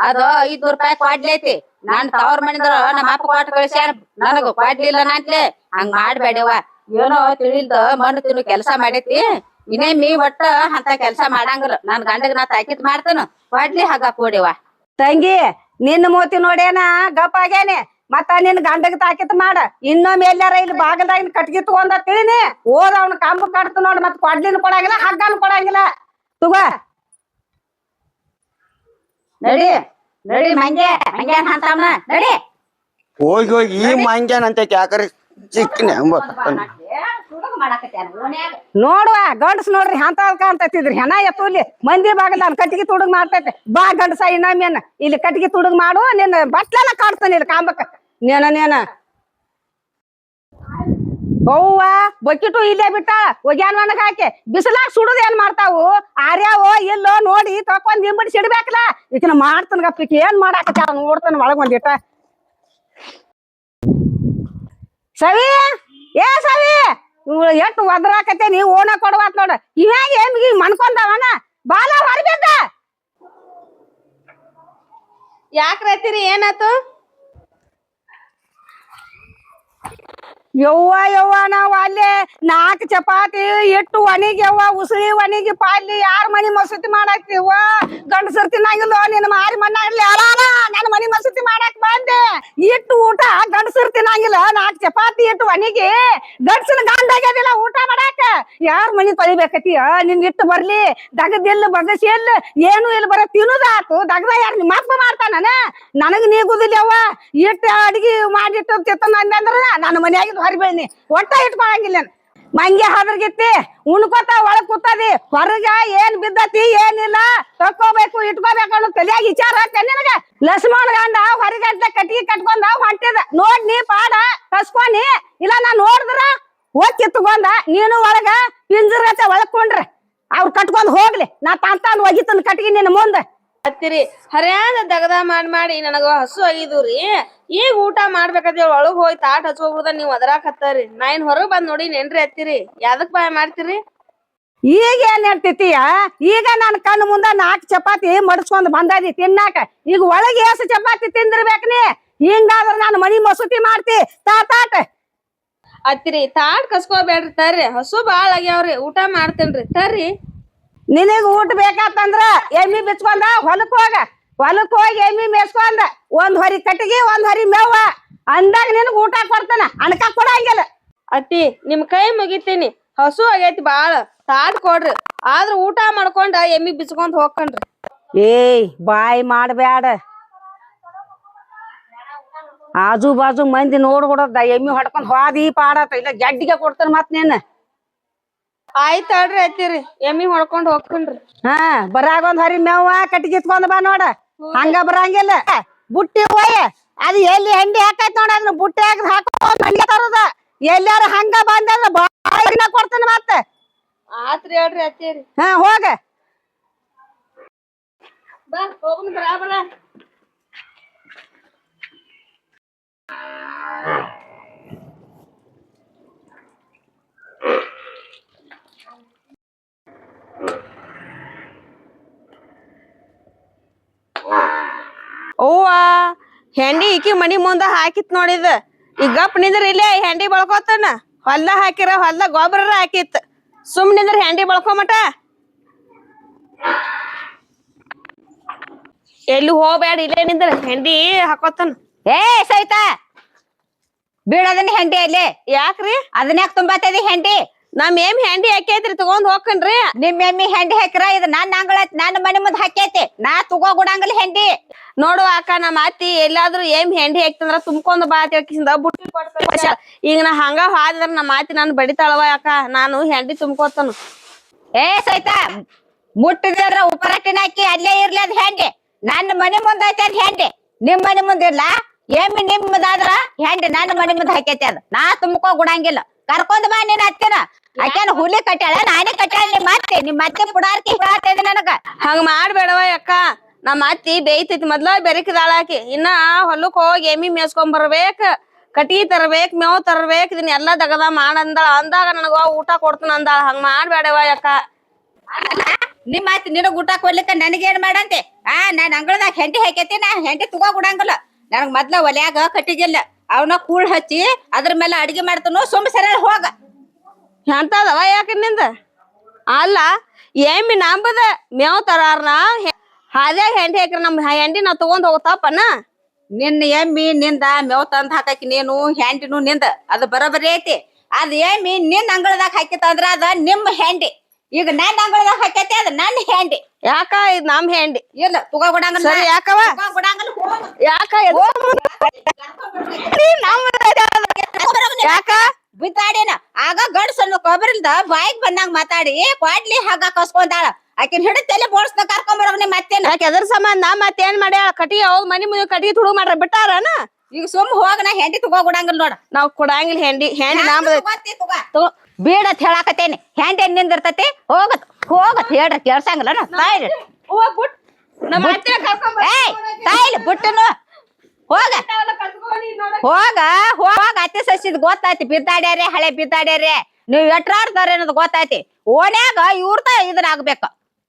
ಅದು 500 ರೂಪಾಯಿ ಕ್ವಾಡ್ಲಿ ಐತಿ ನಾನ್ ತವ್ರ ಮನಿದ್ರ ನಮ್ಮ ಅಪ್ಪ ಕೊಟ್ಟು ಕಳ್ಸ್ಯಾರ ನನಗ ಕ್ವಾಡ್ಲಿಲ್ಲ ನಾನ್ಲೆ ಹಂಗ್ ಮಾಡ್ಬೇಡವ ಏನೋ ತಿಳಿಲ್ದ ಮಣ್ಣು ತಿನ್ನು ಕೆಲಸ ಮಾಡೈತಿ ಇನ್ನೇಮ್ಮಿ ಒಟ್ಟ ಅಂತ ಕೆಲಸ ಮಾಡಂಗಿಲ್ಲ ನನ್ ಗಂಡಗ್ ನಾ ತಾಕಿತ್ ಮಾಡ್ತಾನ ಕ್ವಾಡ್ಲಿ ಹಗ್ಗ ಕೊಡಿವ ತಂಗಿ ನಿನ್ನ ಮೋತಿ ನೋಡೇನ ಗಪ್ಪ ಆಗ್ಯಾನೆ ಮತ್ತ ನಿನ್ ಗಂಡಗ್ ತಾಕಿತ್ ಮಾಡ ಇನ್ನೊಮ್ಮೆ ಎಲ್ಲಾರ ಇಲ್ಲಿ ಬಾಗಲ್ದಾಗ ಕಟ್ಗಿ ತಗೊಂಡ ತಿಳಿನಿ ಓದ್ ಅವ್ನ ಕಂಬ ಕಟ್ತು ನೋಡ್ ಮತ್ ಕೊಡ್ಲಿನ ಕೊಡಂಗಿಲ್ಲ ಹಗ್ಗನ ಕೊಡಂಗಿಲ್ಲ ತಗೋ ನಡಿ ನಡಿ ಮಂಗೆ ಅಂತಾವನ ನಡಿ ಹೋಗಿ ಹೋಗಿ ಈ ಮಂಗ್ಯಾನ ಅಂತ ಯಾಕರಿ ಚಿಕ್ಕನೆ ತುಡುಗ್ ಮಾಡಾಕತ್ಯಾನ ಓಣ್ಯಾಗ ನೋಡುವ ಗಂಡಸ್ ನೋಡ್ರಿ ಅಂತ ಕಾಣ್ತೈತಿದ್ರಿ ಹೆಣ ಎತ್ತುಲಿ ಮಂದಿ ಬಾಗಲ್ ನಾನು ಕಟ್ಟಿಗೆ ತುಡುಗ್ ಮಾಡ್ತೈತೆ ಬಾ ಗಂಡಸ ಇನ್ನೊಮ್ಮೆನ್ ಇಲ್ಲಿ ಕಟ್ಟಿಗೆ ತುಡುಗ್ ಮಾಡು ನಿನ್ನ ಬಟ್ಲೆಲ್ಲ ಕಾಡ್ತಾನೆ ಇಲ್ಲಿ ಕಾಂಬಕ್ಕ ನೇನ ಅವ್ವ ಬಕಿಟು ಇಲ್ಲೇ ಬಿಟ್ಟ ಒಗ್ಯಾನ್ ಮನಗ್ ಹಾಕಿ ಬಿಸಿಲಾಗ ಸುಡುದ್ ಏನ್ ಮಾಡ್ತಾವು ಆರ್ಯಾವೋ ಇಲ್ಲೋ ನೋಡಿ ತಕೊಂಡ್ ಹಿಂಬಿಡಿ ಸಿಡ್ಬೇಕಲ್ಲ ಈಕಿನ ಮಾಡ್ತಾನ ಗಪ್ಪಿಕ್ ಏನ್ ಮಾಡಾಕತ್ತ ನೋಡ್ತಾನ ಒಳಗ್ ಒಂದಿಟ್ಟ ಸವಿ ಏ ಸವಿ ಎಷ್ಟು ಒದ್ರಾಕತ್ತೆ ನೀವ್ ಓಣ ಕೊಡವಾತ್ ನೋಡ ಇವಾಗ ಏನ್ ಮನ್ಕೊಂಡವನ ಬಾಲ ಹೊರಬೇಕ ಯಾಕ್ರೈತಿರಿ ಏನಾತು ಯವ್ವ ನಾವ್ ಅಲ್ಲೇ 4 ಚಪಾತಿ ಇಟ್ಟು ಒಣಿಗ್ಯವ್ವ ಉಸುಳಿ ಒಣಿಗಿ ಪಾಲಿ ಯಾರ ಮನಿ ಮಸೂತಿ ಮಾಡಾಕ್ತಿವ ಗಂಡಸರ್ ತಿನ್ನಂಗಿಲ್ಲ ನಿನ್ನ ಮಾರಿ ಮಣ್ಣಾಗ್ಲಿ ಅಲಾಲ ನನ್ನ ಮನಿ ಮಸೂತಿ ಮಾಡಾಕ್ ಬಂದೆ ಇಟ್ಟು ಊಟ ಗಂಡಸರ್ ತಿನ್ನಂಗಿಲ್ಲ 4 ಚಪಾತಿ ಇಟ್ಟು ಒಣಿಗಿ ಗಂಡಸನ ಗಂಡಾಗ್ಯದಿಲ್ಲ ಊಟ ಮಾಡಾಕ ಯಾರ ಮನಿ ತೊಳಿಬೇಕತಿಯ ನಿನ್ ಇಟ್ಟು ಬರ್ಲಿ ದಗದಿಲ್ಲ ಬಗಸಿ ಎಲ್ಲ ಏನು ಇಲ್ಲ ಬರ ತಿನ್ನುದಾತು ದಗದ ಯಾರು ನಿಮ್ಮ ಅಪ್ಪ ಮಾಡ್ತಾನ ನನಗ್ ನೀಗುದಿಲ್ಲವ್ವ ಇಟ್ಟು ಅಡಿಗೆ ಮಾಡಿಟ್ಟು ತಿತ್ತ ಅಂದ್ರ ನನ್ನ ಮನ್ಯಾಗಿದ್ ಹೊರಬೇನಿ ಒಟ್ಟ ಇಟ್ಕೊಳಂಗಿಲ್ಲ ಮಂಗೆ ಹದ್ರಗಿತ್ತಿ ಉಣ್ಕೋತ ಒಳಗ್ ಕೂತದಿ ಹೊರಗ ಏನ್ ಬಿದ್ದತಿ ಏನಿಲ್ಲ ತಕ್ಕೋಬೇಕು ಇಟ್ಕೋಬೇಕು ಅನ್ನೋ ತಲಿಯಾಗ ವಿಚಾರ ಐತೆ ನಿನಗ ಲಕ್ಷ್ಮಣ ಗಂಡ ಹೊರಗಂಟ ಕಟ್ಟಿಗೆ ಕಟ್ಕೊಂಡ ಹೊಂಟಿದ ನೋಡ್ ನೀ ಪಾಡ ಕಸ್ಕೊನಿ ಇಲ್ಲ ನಾ ನೋಡಿದ್ರ ಹೋಗ್ ಕಿತ್ಕೊಂಡ ನೀನು ಒಳಗ ಪಿಂಜರ್ಗತೆ ಒಳಕೊಂಡ್ರ ಅವ್ರು ಕಟ್ಕೊಂಡ್ ಹೋಗ್ಲಿ ನಾ ತಂತಾಂದ್ ಒಗಿತನ್ ಕಟ್ಟಿಗೆ ನಿನ್ನ ಮುಂದ ಹತ್ತಿರಿ ಹರ್ಯಾದ ದಗದ ಮಾಡಿ ನನಗ ಹಸು ಆಗಿದ್ರಿ ಈಗ ಊಟ ಮಾಡ್ಬೇಕಂತ ಒಳಗ್ ಹೋಗಿ ತಾಟ್ ಹಚ್ಕೋಬಿಡ್ದ ನೀವ್ ಅದ್ರಾಕತ್ತಾರಿ ನಾ ಏನ್ ಹೊರಗ್ ಬಂದ್ ನೋಡಿ ನೆನ್ರಿ ಹತ್ತಿರಿ ಯಾದಕ್ ಬಾಯ್ ಮಾಡ್ತೀರಿ ಈಗ ಏನ್ ಹೇಳ್ತಿತೀಯ ಈಗ ನನ್ ಕಣ್ಣು ಮುಂದ 4 ಚಪಾತಿ ಮಡಸ್ಕೊಂಡ್ ಬಂದದಿ ತಿನ್ನಾಕ ಈಗ ಒಳಗೆ ಏಸು ಚಪಾತಿ ತಿಂದಿರ್ಬೇಕ್ ನೀ ಹಿಂಗಾದ್ರ ನಾನು ಮನಿ ಮಸೂತಿ ಮಾಡ್ತಿ ತಾಟ್ ಹತ್ತಿರಿ ತಾಟ್ ಕಸ್ಕೋಬೇಡ್ರಿ ತರ್ರಿ ಹಸು ಬಾಳ್ ಆಗ್ಯಾವ್ರಿ ಊಟ ಮಾಡ್ತೇನ್ರಿ ತರ್ರಿ ನಿನಗ್ ಊಟ ಬೇಕಾತಂದ್ರ ಎಮ್ಮಿ ಬಿಚ್ಕೊಂಡ ಹೊಲಕ್ ಹೋಗಿ ಎಮ್ಮಿ ಮೇಸ್ಕೊಂಡ 1 ಹೊರಿ ಕಟ್ಟಿಗೆ 1 ಹೊರಿ ಮೇವ ಅಂದಾಗ ನಿನಗ್ ಊಟ ಕೊಡ್ತಾನ ಅಣಕ ಕೊಡಂಗಿಲ್ಲ ಅತ್ತಿ ನಿಮ್ ಕೈ ಮುಗಿತೀನಿ ಹಸು ಆಗೈತಿ ಬಾಳ ತಾಟ್ ಕೊಡ್ರಿ ಆದ್ರ ಊಟ ಮಾಡ್ಕೊಂಡ ಎಮ್ಮಿ ಬಿಚ್ಕೊಂಡ್ ಹೋಗ್ಕಣ್ರಿ ಏಯ್ ಬಾಯ್ ಮಾಡ್ಬ್ಯಾಡ ಆಜು ಬಾಜು ಮಂದಿ ನೋಡ್ಬಿಡದ ಎಮ್ಮಿ ಹೊಡ್ಕೊಂಡ್ ಹೋದಿ ಪಾಡತ ಇಲ್ಲ ಗಡ್ಡಿಗೆ ಕೊಡ್ತಾನ ಮತ್ ನೀನ್ ಆಯ್ತ್ ಅಡ್ರಿ ಅತ್ತಿರಿ ಎಮ್ಮಿ ಹೊಡ್ಕೊಂಡ್ ಹೋಗ್ಕಣ್ರಿ ಬರಾಗ 1 ಹೊರಿ ಮೇವ ಕಟ್ಟಿಗೆ ಇತ್ಕೊಂಡ್ ಬಾ ನೋಡ ಹಂಗ ಬರಂಗಿಲ್ಲ ಬುಟ್ಟಿ ಹೋಯ್ ಅದು ಎಲ್ಲಿ ಹೆಂಡಿ ಹಾಕೈತ್ ನೋಡ ಅದನ್ನ ಬುಟ್ಟಿ ಹಾಕೊಂಡ್ ಹಂಗೆ ತರದ ಎಲ್ಲಾರ ಹಂಗ ಬಂದ್ರ ಬಾಯಿನ ಕೊಡ್ತಾನ ಮತ್ತ ಆತ್ರಿ ಹೇಳ್ರಿ ಅತ್ತಿರಿ ಹೋಗ ಬಾ ಹೋಗುನ್ ಬರಾಬರ ಅವ್ವ ಹೆಂಡಿ ಈಕಿ ಮನಿ ಮುಂದ ಹಾಕಿತ್ ನೋಡಿದ ಈಗ ಗಪ್ ನಿಂದ್ರ ಇಲ್ಲೇ ಹೆಂಡಿ ಬಳ್ಕೋತಾನ ಹೊಲ್ದ ಹಾಕಿರ ಹೊಲ್ದ ಗೊಬ್ಬರ ಹಾಕಿತ್ ಸುಮ್ ನಿಂದ್ರ ಹೆಂಡಿ ಬಳ್ಕೊಮಟ ಎಲ್ಲಿ ಹೋಗ್ಬೇಡ ಇಲ್ಲೇ ನಿಂದ್ರ ಹೆಂಡಿ ಹಾಕೋತಾನ ಏ ಸೈತಾ ಬೀಳದನ್ನ ಹೆಂಡಿ ಅಲ್ಲಿ ಯಾಕ್ರಿ ಅದನ್ಯಾಕ ತುಂಬಾತದಿ ಹೆಂಡಿ ನಮ್ ಏಮ್ ಹೆಂಡಿ ಹಾಕೈತ್ರಿ ತಗೊಂಡ್ ಹೋಗ್ಕನ್ರಿ ನಿಮ್ ಎಮ್ಮಿ ಹೆಂಡಿ ಹಾಕಿರ ಇದು ನಾನ್ ಅಂಗಳತ್ ನನ್ನ ಮನೆ ಮುಂದ್ ಹಾಕೈತಿ ನಾ ತಗೋ ಗುಡಂಗಲ್ ಹೆಂಡಿ ನೋಡು ಅಕ್ಕ ನಮ್ಮ ಅತ್ತಿ ಎಲ್ಲಾದ್ರೂ ಏಮ್ ಹೆಂಡಿ ಹಾಕ್ತಂದ್ರ ತುಂಬ್ಕೊಂಡ್ ಬಾ ತಿಳ್ಕಿಸಿಂದ ಬುಟ್ಟಿ ಕೊಡ್ತಾರ ಈಗ ನಾ ಹಂಗ ಹಾದ್ರ ನಮ್ಮ ಅತ್ತಿ ನಾನು ಬಡಿತಾಳವ ಅಕ್ಕ ನಾನು ಹೆಂಡಿ ತುಂಬ್ಕೋತಾನು ಏ ಸೈತಾ ಮುಟ್ಟಿದ್ರ ಉಪರಟ್ಟಿನ ಹಾಕಿ ಅಲ್ಲೇ ಇರ್ಲಿ ಅದ್ ಹೆಂಡಿ ನನ್ನ ಮನೆ ಮುಂದ್ ಐತಿ ಅದ್ ಹೆಂಡಿ ನಿಮ್ ಮನೆ ಮುಂದ್ ಇರ್ಲ ಎಮ್ಮಿ ನಿಮ್ಮದಾದ್ರ ಹೆಂಡಿ ನನ್ನ ಮನೆ ಮುಂದ್ ಹಾಕೈತಿ ಅದ ನಾ ತುಂಬ್ಕೋ ಗುಡಂಗಿಲ್ಲ ಕರ್ಕೊಂಡ್ ಬಾ ನೀನ್ ಅತ್ತಿನ ಆಕೆನ ಹುಲಿ ಕಟ್ಟಾಳ ನಾನೇ ಕಟ್ಟಾಳ ನಿಮ್ಮ ಅತ್ತೆ ಪುಡಾರ್ಕಿ ಹೇಳತ್ತೈತಿ ನನಗ ಹಂಗ ಮಾಡ್ಬೇಡವ ಅಕ್ಕ ನಮ್ಮ ಅತ್ತಿ ಬೇಯ್ತೈತಿ ಮೊದ್ಲ ಬೆರಕಿದಾಳಾಕಿ ಇನ್ನ ಹೊಲಕ್ ಹೋಗಿ ಎಮ್ಮಿ ಮೇಸ್ಕೊಂಡ್ ಬರ್ಬೇಕ ಕಟಿಗಿ ತರ್ಬೇಕ್ ಮೇವ್ ತರ್ಬೇಕ್ ಇದನ್ನ ಎಲ್ಲಾ ದಗದ ಮಾಡಂದಾಳ ಅಂದಾಗ ನನಗ ಊಟ ಕೊಡ್ತಾನ ಅಂದಾಳ ಹಂಗ ಮಾಡ್ಬೇಡವ ಅಕ್ಕ ನಿಮ್ಮ ಅತ್ತಿ ನಿನಗ್ ಊಟ ಕೊಡ್ಲಿಕ್ಕ ನನಗೇನ್ ಮಾಡಂತೆ ನಾನ್ ಅಂಗಳದಾಗ ಹೆಂಡಿ ಹಾಕೈತಿ ನಾ ಹೆಂಡಿ ತಗೋ ಗುಡಂಗಿಲ್ಲ ನನಗ್ ಮೊದ್ಲ ಒಲ್ಯಾಗ ಕಟ್ಟಿಗಿಲ್ಲ ಅವನ ಕೂಳ್ ಹಚ್ಚಿ ಅದ್ರ ಮೇಲೆ ಅಡಿಗೆ ಮಾಡ್ತಾನು ಸುಮ್ ಸರಳ ಹೋಗ ಎಂತದವ ಯಾಕ ನಿಂದ ಅಲ್ಲ ಎಮ್ಮಿ ನಂಬದ ಮೇವ್ ತರಾರ್ನ ಹಾದ್ಯಾಗ ಹೆಂಡಿ ಹಾಕ್ರ ನಮ್ ಹೆಂಡಿ ನಾವ್ ತಗೊಂಡ್ ಹೋಗ್ತಾಪನ ನಿನ್ನ ಎಮ್ಮಿ ನಿಂದ ಮೇವ್ ತಂದ್ ಹಾಕಿ ನೀನು ಹ್ಯಾಂಡಿನು ನಿಂದ ಅದು ಬರೋಬರಿ ಐತಿ. ಅದ್ ಎಮ್ಮಿ ನಿನ್ನ ಅಂಗಳದಾಗ ಹಾಕಿತ್ತಂದ್ರ ಅದ ನಿಮ್ಮ ಹ್ಯಾಂಡಿ. ಈಗ ನನ್ನ ಅಂಗಳದಾಗ ಹಾಕೈತಿ ಅದ ನನ್ನ ಹ್ಯಾಂಡಿ. ಯಾಕ ಇದ್ ನಮ್ ಹೆಂಡಿ ಇಲ್ಲ ತುಗೋಗುಡಂಗಲ್ಲ. ಸರಿ ಯಾಕವ ಯಾಕ ಯಾಕ ಬಿದ್ದಾಡೇನ ಆಗ ಗಂಡಸನ್ನು ಕೊಬ್ಬರಿಲ್ದ ಬಾಯಿಗೆ ಬಂದಂಗ ಮಾತಾಡಿ ಕ್ವಾಡ್ಲಿ ಹಾಗ ಕಸ್ಕೊಂಡಾಳ. ಆಕಿನ ಹಿಡಿದ ತಲೆ ಬೋಳ್ಸ್ನ ಕರ್ಕೊಂಬರೋಗ್ನಿ ಮತ್ತೇನ. ಯಾಕೆ ಎದ್ರ ಸಂಬಂಧ ಮತ್ತೇನ್ ಮಾಡ್ಯಾಳ ಕಟಿಗೆ ಅವ್ರ ಮನಿ ಮುಂದೆ ಕಟಿಗೆ ತುಡುಗ್ ಮಾಡ್ರ ಬಿಟ್ಟಾರನ. ಈಗ ಸುಮ್ ಹೋಗ ನಾ ಹೆಂಡಿ ತುಗೋಗುಡಂಗಿಲ್ಲ ನೋಡ. ನಾವ್ ಕೊಡಂಗಿಲ್ಲ ಹೆಂಡಿ ತಗೋ ಬೀಡತ್ ಹೇಳಾಕತ್ತೇನಿ. ಹ್ಯಾಂಡಿ ನಿಂದಿರ್ತತಿ ಹೋಗತ್ ಹೋಗತ್ ಹೇಳ್ರಿ ಕೇಳ್ಸಂಗಿಲ್ಲ ತಾಯಿಲ್ ಬಿಟ್ಟನು ಹೋಗ ಹೋಗ ಹೋಗ ಅತ್ತೆ ಸಸಿದ್ ಗೊತ್ತಾಯ್ತಿ. ಬಿದ್ದಾಡ್ಯಾರೆ ಹಳೆ ಬಿದ್ದಾಡ್ಯಾರೆ ನೀವ್ ಎಟ್ರಾಡ್ತಾರ ಅನ್ನೋದು ಗೊತ್ತಾಯ್ತಿ. ಓಣ್ಯಾಗ ಇವ್ರದ ಇದನ್ನ ಆಗ್ಬೇಕ.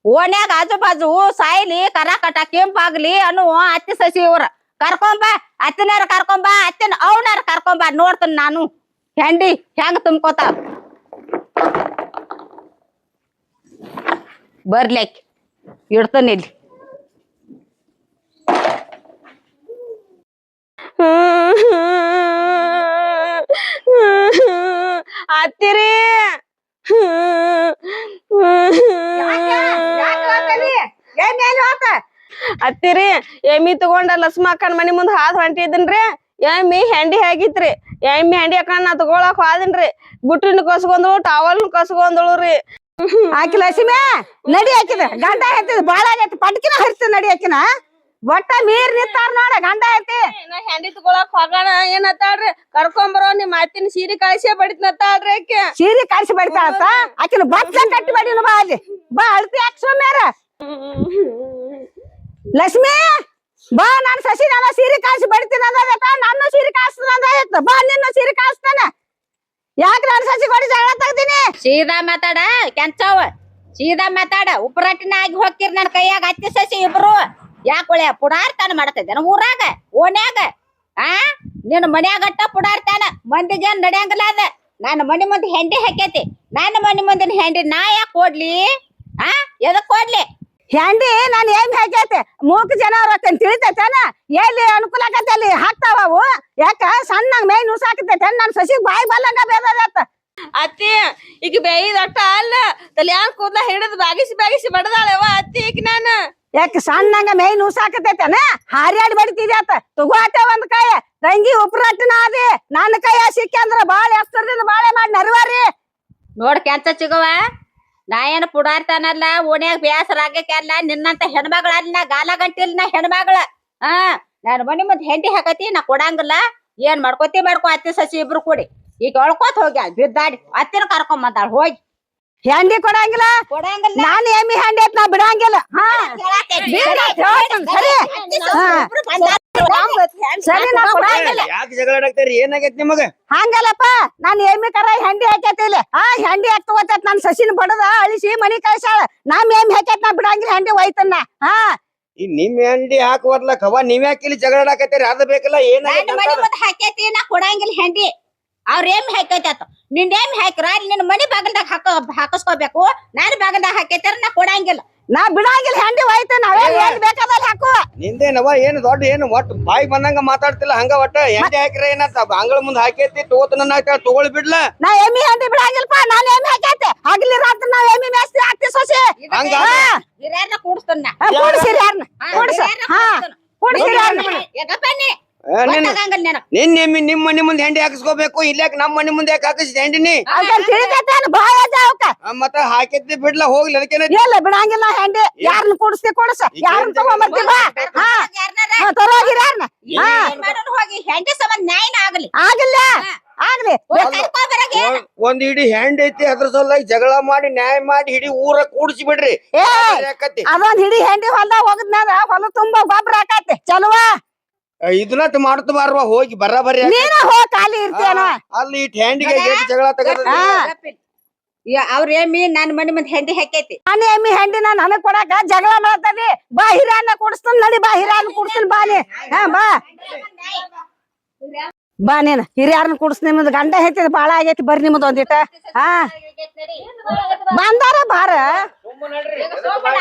ಓಣ್ಯಾಗ ಆಜು ಬಾಜು ಸಾಯ್ಲಿ ಕರ ಕಟ ಕೆಂಪಾಗ್ಲಿ ಅನ್ನುವ ಅತ್ತೆ ಸಸಿ ಇವ್ರ ಕರ್ಕೊಂಬ. ಅತ್ತಿನಾರ ಕರ್ಕೊಂಬ ಅತ್ತಿನ ಅವನಾರ ಕರ್ಕೊಂಬ ನೋಡ್ತೀನಿ ನಾನು ಹೆಂಡಿ ಹೆಂಗ ತುಂಬ್ಕೋತ ಬರ್ಲಿಕ್ ಇಡ್ತಾನೆ ಇಲ್ಲಿ. ಅತ್ತಿರಿ ಅತ್ತಿರಿ ಎಮ್ಮಿ ತಗೊಂಡ ಲಸ್ಮಕ್ಕನ್ ಮನಿ ಮುಂದ್ ಹಾದ್ ಹೊಂಟಿದನ್ರಿ. ಎಮ್ಮಿ ಹೆಂಡಿ ಹೇಗಿತ್ರಿ. ಎಮ್ಮಿ ಹೆಂಡಿ ಹಾಕೊಂಡ್ ನಾ ತಗೊಳಕ್ ಹೋದನ್ರಿ. ಬುಟ್ಟಿನ ಕಸ್ಕೊಂಡ್ಳು ಟವಲ್ ಕಸ್ಕೊಂಡ್ಳುರಿ. ಆಕಿ ಲಕ್ಷ್ಮಿ ನಡಿ ಹಾಕಿದ ಗಂಡ ಐತಿ ಬಾಳ ಆಗೈತಿ ಪಟ್ಕಿನ ಹರಿತ ನಡಿ ಹಾಕಿನ ಒಟ್ಟ ಮೀರ್ ನಿಂತಾರ ನೋಡ ಗಂಡ ಐತಿ. ನಾ ಹೆಂಡಿ ತಗೊಳಕ್ ಹೋಗೋಣ ಏನತ್ತಾಳ್ರಿ ಕರ್ಕೊಂಬರೋ ನಿಮ್ ಅತ್ತಿನ ಸೀರೆ ಕಳಿಸೇ ಬಡಿತ್ನತ್ತಾಳ್ರಿ ಆಕೆ. ಸೀರೆ ಕಾಯಿಸಿ ಬಡಿತಾಳತ್ತ ಆಕಿನ ಬಚ್ಚ ಕಟ್ಟಿ ಬಡಿನ ಬಾ ಅಲ್ಲಿ ಬಾ ಅಳ್ತಿ ಯಾಕೆ ಸೋಮ್ಯಾರ. ಲಕ್ಷ್ಮಿ ಬಾ ನಾನ್ ಸಸಿ ನನ್ನ ಸೀರೆ ಕಾಯಿಸಿ ಬಡಿತೀನಿ ಅಂದೈತ ನನ್ನ ಸೀರೆ ಕಾಯಿಸ್ತಾನ ಅಂದೈತ ಬಾ ನಿನ್ನ ಸೀರೆ ಕಾಯಿಸ್ತಾನ. ಯಾಕೆ ನಾನು ಸಸಿ ಕೊಡಿ ಜಗಳ ತೆಗ್ದೀನಿ. ಸೀದಾ ಮಾತಾಡ ಕೆಂಚವ ಸೀದಾ ಮಾತಾಡ. ಉಪರಾಟಿನ ಆಗಿ ಹೋಗ್ತಿರ್ ನನ್ ಕೈಯಾಗ ಅತ್ತಿ ಸಸಿ ಇಬ್ರು. ಯಾಕೊಳೆ ಪುಡಾರ್ತಾನ ಮಾಡ್ತಿದ್ದೇನ ಊರಾಗ ಓಣ್ಯಾಗ ನಿನ್ನ ಮನ್ಯಾಗಟ್ಟ ಪುಡಾರ್ತಾನ ಮಂದಿಗೆ ನಡ್ಯಂಗಿಲ್ಲ ಅದ. ನನ್ನ ಮನಿ ಮುಂದೆ ಹೆಂಡಿ ಹಾಕೈತಿ. ನನ್ನ ಮನಿ ಮುಂದಿನ ಹೆಂಡಿ ನಾ ಯಾಕೆ ಕೊಡ್ಲಿ ಎದಕ್ ಕೊಡ್ಲಿ. ಹೆಂಡಿ ನಾನು ಏನ್ ಹಾಕೈತೆ ಮೂಕ್ ಜನ ಅವ್ರ ತಿಳಿತೈತೇನ ಎಲ್ಲಿ ಅನುಕೂಲ ಆಗತ್ತೆ ಅಲ್ಲಿ ಹಾಕ್ತಾವ ಅವು. ಯಾಕ ಸಣ್ಣ ಮೈ ನುಸಾಕತೈತೆ ನನ್ ಸಸಿಗ್ ಬಾಯಿ ಬಲ್ಲಂಗ ಬೇದತ್ತ. ಅತ್ತಿ ಈಗ ಬೇಯ್ದ ಅಟ್ಟ ಅಲ್ಲ ತಲ್ಯಾನ್ ಕೂದ್ಲ ಹಿಡಿದು ಬಾಗಿಸಿ ಬಾಗಿಸಿ ಬಡದಾಳೆವ ಅತ್ತಿ ಈಗ ನಾನು. ಯಾಕ ಸಣ್ಣಂಗ ಮೈ ನುಸಾಕತೈತೇನ ಹಾರ್ಯಾಡಿ ಬಡಿತಿದ್ಯಾತ ತಗೋತ ಒಂದ್ ಕೈ ತಂಗಿ ಉಪ್ರಟ್ಟನ ಅದೇ ನನ್ನ ಕೈ ಸಿಕ್ಕಂದ್ರ ಬಾಳೆ ಎಷ್ಟರಿಂದ ಬಾಳೆ ಮಾಡಿ ನರ್ವಾರಿ. ನೋಡ್ ಕೆಂಚ ಚಿಗವ ನಾ ಏನ್ ಪುಡಾರ್ತಾನಲ್ಲ ಓಣ್ಯಾಗ ಬ್ಯಾಸರ ಆಗಲ್ಲ. ನಿನ್ನಂತ ಹೆಣ್ಮಗಳ ಅಲ್ಲಿ ನಾ ಗಾಲ ಗಂಟಿಲ್ ನಾ ಹೆಣ್ಮಗಳ. ನಾನು ಮನಿ ಮುಂದ್ ಹೆಂಡಿ ಹಾಕತಿ ನಾ ಕೊಡಂಗಿಲ್ಲ. ಏನ್ ಮಾಡ್ಕೋತಿ ಮಾಡ್ಕೊ ಅತ್ತಿ ಸಸಿ ಇಬ್ರು ಕೂಡಿ ಈಗ ಒಳ್ಕೋತ್ ಹೋಗ್ಯಾಳ ಬಿದ್ದಾಡಿ ಅತ್ತಿನ ಕರ್ಕೊಂಡ್ ಬಂದಾಳ ಹೋಗಿ. ಹೆಂಡಿ ಕೊಡಂಗಿಲ್ಲ ಕೊಡಂಗಿಲ್ಲ ನಾನು ಎಮ್ಮಿ ಹೆಂಡಿ ಐತ್ ನಾ ಬಿಡಂಗಿಲ್ಲ. ಸರಿ ನಾ ಕೊಡಂಗಿಲ್ಲ. ಯಾಕೆ ಜಗಳ ಆಡಕ್ತಾರಿ ಏನಾಗೈತಿ ನಿಮಗ. ಹಂಗಲ್ಲಪ್ಪ ನಾನ್ ಎಮ್ಮಿ ಕರ ಹೆಂಡಿ ಹಾಕೈತಿ ಇಲ್ಲಿ ಹೆಂಡಿ ಹಾಕ್ ತಗೋತೈತ್ ನನ್ ಸಸಿನ ಬಡದ ಅಳಿಸಿ ಮನಿ ಕಳ್ಸಾಳ. ನಮ್ ಎಮ್ಮಿ ಹಾಕೈತ್ ನಾ ಬಿಡಂಗಿಲ್ಲ ಹೆಂಡಿ ಒಯ್ತನ್ನ. ಈ ನಿಮ್ ಹೆಂಡಿ ಹಾಕುವರ್ಲಕ್ ಅವ ನೀವ್ ಯಾಕೆ ಇಲ್ಲಿ ಜಗಳ ಆಡಕತ್ತೀರಿ ಅದು ಬೇಕಲ್ಲ ನನ್ನ ಮನಿ ಮುಂದ್ ಹಾಕೈತಿ ನಾ ಕೊಡಂಗಿಲ್ಲ ಹೆಂಡಿ. ಅವ್ರ ಏಮಿ ಹಾಕೈತಿ ನಿನ್ ಏಮಿ ಹಾಕಿರ ಅಲ್ಲಿ ನಿನ್ ಮನಿ ಬಾಗಲ್ದಾಗ ಹಾಕಸ್ಕೋಬೇಕು. ನಾನು ಬಾಗಲ್ದಾಗ ಹಾಕೈತಾರ ನಾ ಕೊಡಂಗಿಲ್ಲ. ನಾ ಬಿಡಂಗಿಲ್ಲ ಹೆಂಡಿ ಒಯ್ತ ನಾವೇ ಏನ್ ಬೇಕಾದಲ್ಲಿ ಹಾಕು. ನಿಂದೇನವ ಏನು ದೊಡ್ಡ ಏನು ಒಟ್ಟು ಬಾಯಿ ಬಂದಂಗ ಮಾತಾಡ್ತಿಲ್ಲ ಹಂಗ ಒಟ್ಟ ಹೆಂಡಿ ಹಾಕಿರ ಏನಂತ ಅಂಗಳ ಮುಂದ್ ಹಾಕೈತಿ ತಗೋತನ ತಗೊಳ್ ಬಿಡ್ಲ. ನಾ ಎಮ್ಮಿ ಹೆಂಡಿ ಬಿಡಂಗಿಲ್ಲಪ್ಪ ನಾನ್ ಎಮ್ಮಿ ಹಾಕೈತೆ ಹಗಲಿ ರಾತ್ರಿ ನಾವ್ ಎಮ್ಮಿ ಮೇಸ್ತಿ ಹಾಕ್ತಿ ಸೊಸಿ. ಹಂಗ ಹಿರಿಯರ್ನ ಕೂಡಿಸ್ತನ್ನ ಕೂಡ್ಸಿರಿ ಯಾರನ್ನ ಕೂಡ್ಸ ಕೂಡ್ಸಿರಿ ನಿನ್ ಎಮ್ಮಿ ನಿಮ್ ಮನಿ ಮುಂದೆ ಹೆಂಡಿ ಹಾಕಿಸ್ಕೋಬೇಕು ಇಲ್ಲಾಕ ನಮ್ ಮನಿ ಮುಂದೆ ಯಾಕೆ ಹಾಕಿಸಿದ ಹೆಂಡಿನಿ ಮತ್ತ ಹಾಕಿದ್ದಿ ಬಿಡ್ಲ ಹೋಗ್ಲಿ ಅದಕ್ಕೇನ ಇಲ್ಲ ಬಿಡಂಗಿಲ್ಲ ಹೆಂಡಿ ಯಾರನ್ನ ಕೂಡಿಸ್ತಿ ಕೂಡ್ಸ ಯಾರನ್ನ ತಗೊಂಬರ್ತಿ ಬಾ ತರೋಗಿರಿ ಯಾರನ್ನ ಹೋಗಿ ಹೆಂಡಿ ಸಂಬಂಧ ನ್ಯಾಯನ ಆಗಲಿ ಆಗಿಲ್ಲ ಆಗ್ಲಿ ಒಂದ್ ಇಡೀ ಹೆಂಡ್ ಐತಿ ಅದ್ರ ಸಲುವಾಗಿ ಜಗಳ ಮಾಡಿ ನ್ಯಾಯ ಮಾಡಿ ಇಡೀ ಊರ ಕೂಡಿಸಿ ಬಿಡ್ರಿ. ಅದೊಂದ್ ಹಿಡಿ ಹೆಂಡಿ ಹೊಲ್ದಾಗ ಹೋಗದ್ನಾಗ ಹೊಲ ತುಂಬಾ ಗೊಬ್ಬರ ಹಾಕತಿ ಚಲುವಾ ಇದನ್ನ ಮಾಡ್ತ ಬಾರ್ವಾ ಹೋಗಿ ಬರಾಬರಿ ನೀನ ಹೋಗ್ ಖಾಲಿ ಇರ್ತೇನ ಅಲ್ಲಿ ಇಟ್ ಹೆಂಡಿಗೆ ಜಗಳ ತಗದ ಅವ್ರ ಎಮ್ಮಿ ನನ್ ಮನಿ ಮುಂದ್ ಹೆಂಡಿ ಹಾಕೈತಿ. ನಾನು ಎಮ್ಮಿ ಹೆಂಡಿನ ನನಗ್ ಕೊಡಾಕ ಜಗಳ ಮಾಡ್ತದಿ ಬಾ ಹಿರಿಯನ್ನ ಕೂಡಿಸ್ತಾನ ನಡಿ ಬಾ ಹಿರಿಯನ್ನ ಕೂಡಿಸ್ತೀನಿ ಬಾ ನೀ ಬಾ ಬಾ ನೀನ್ ಹಿರಿಯರ್ನ ಕೂಡಿಸ್ ನಿಮ್ದು ಗಂಡ ಹೆಚ್ಚಿದ ಬಾಳ ಆಗೈತಿ ಬರ್ರಿ ನಿಮ್ದು ಒಂದಿಟ ಬಂದಾರ ಬಾರ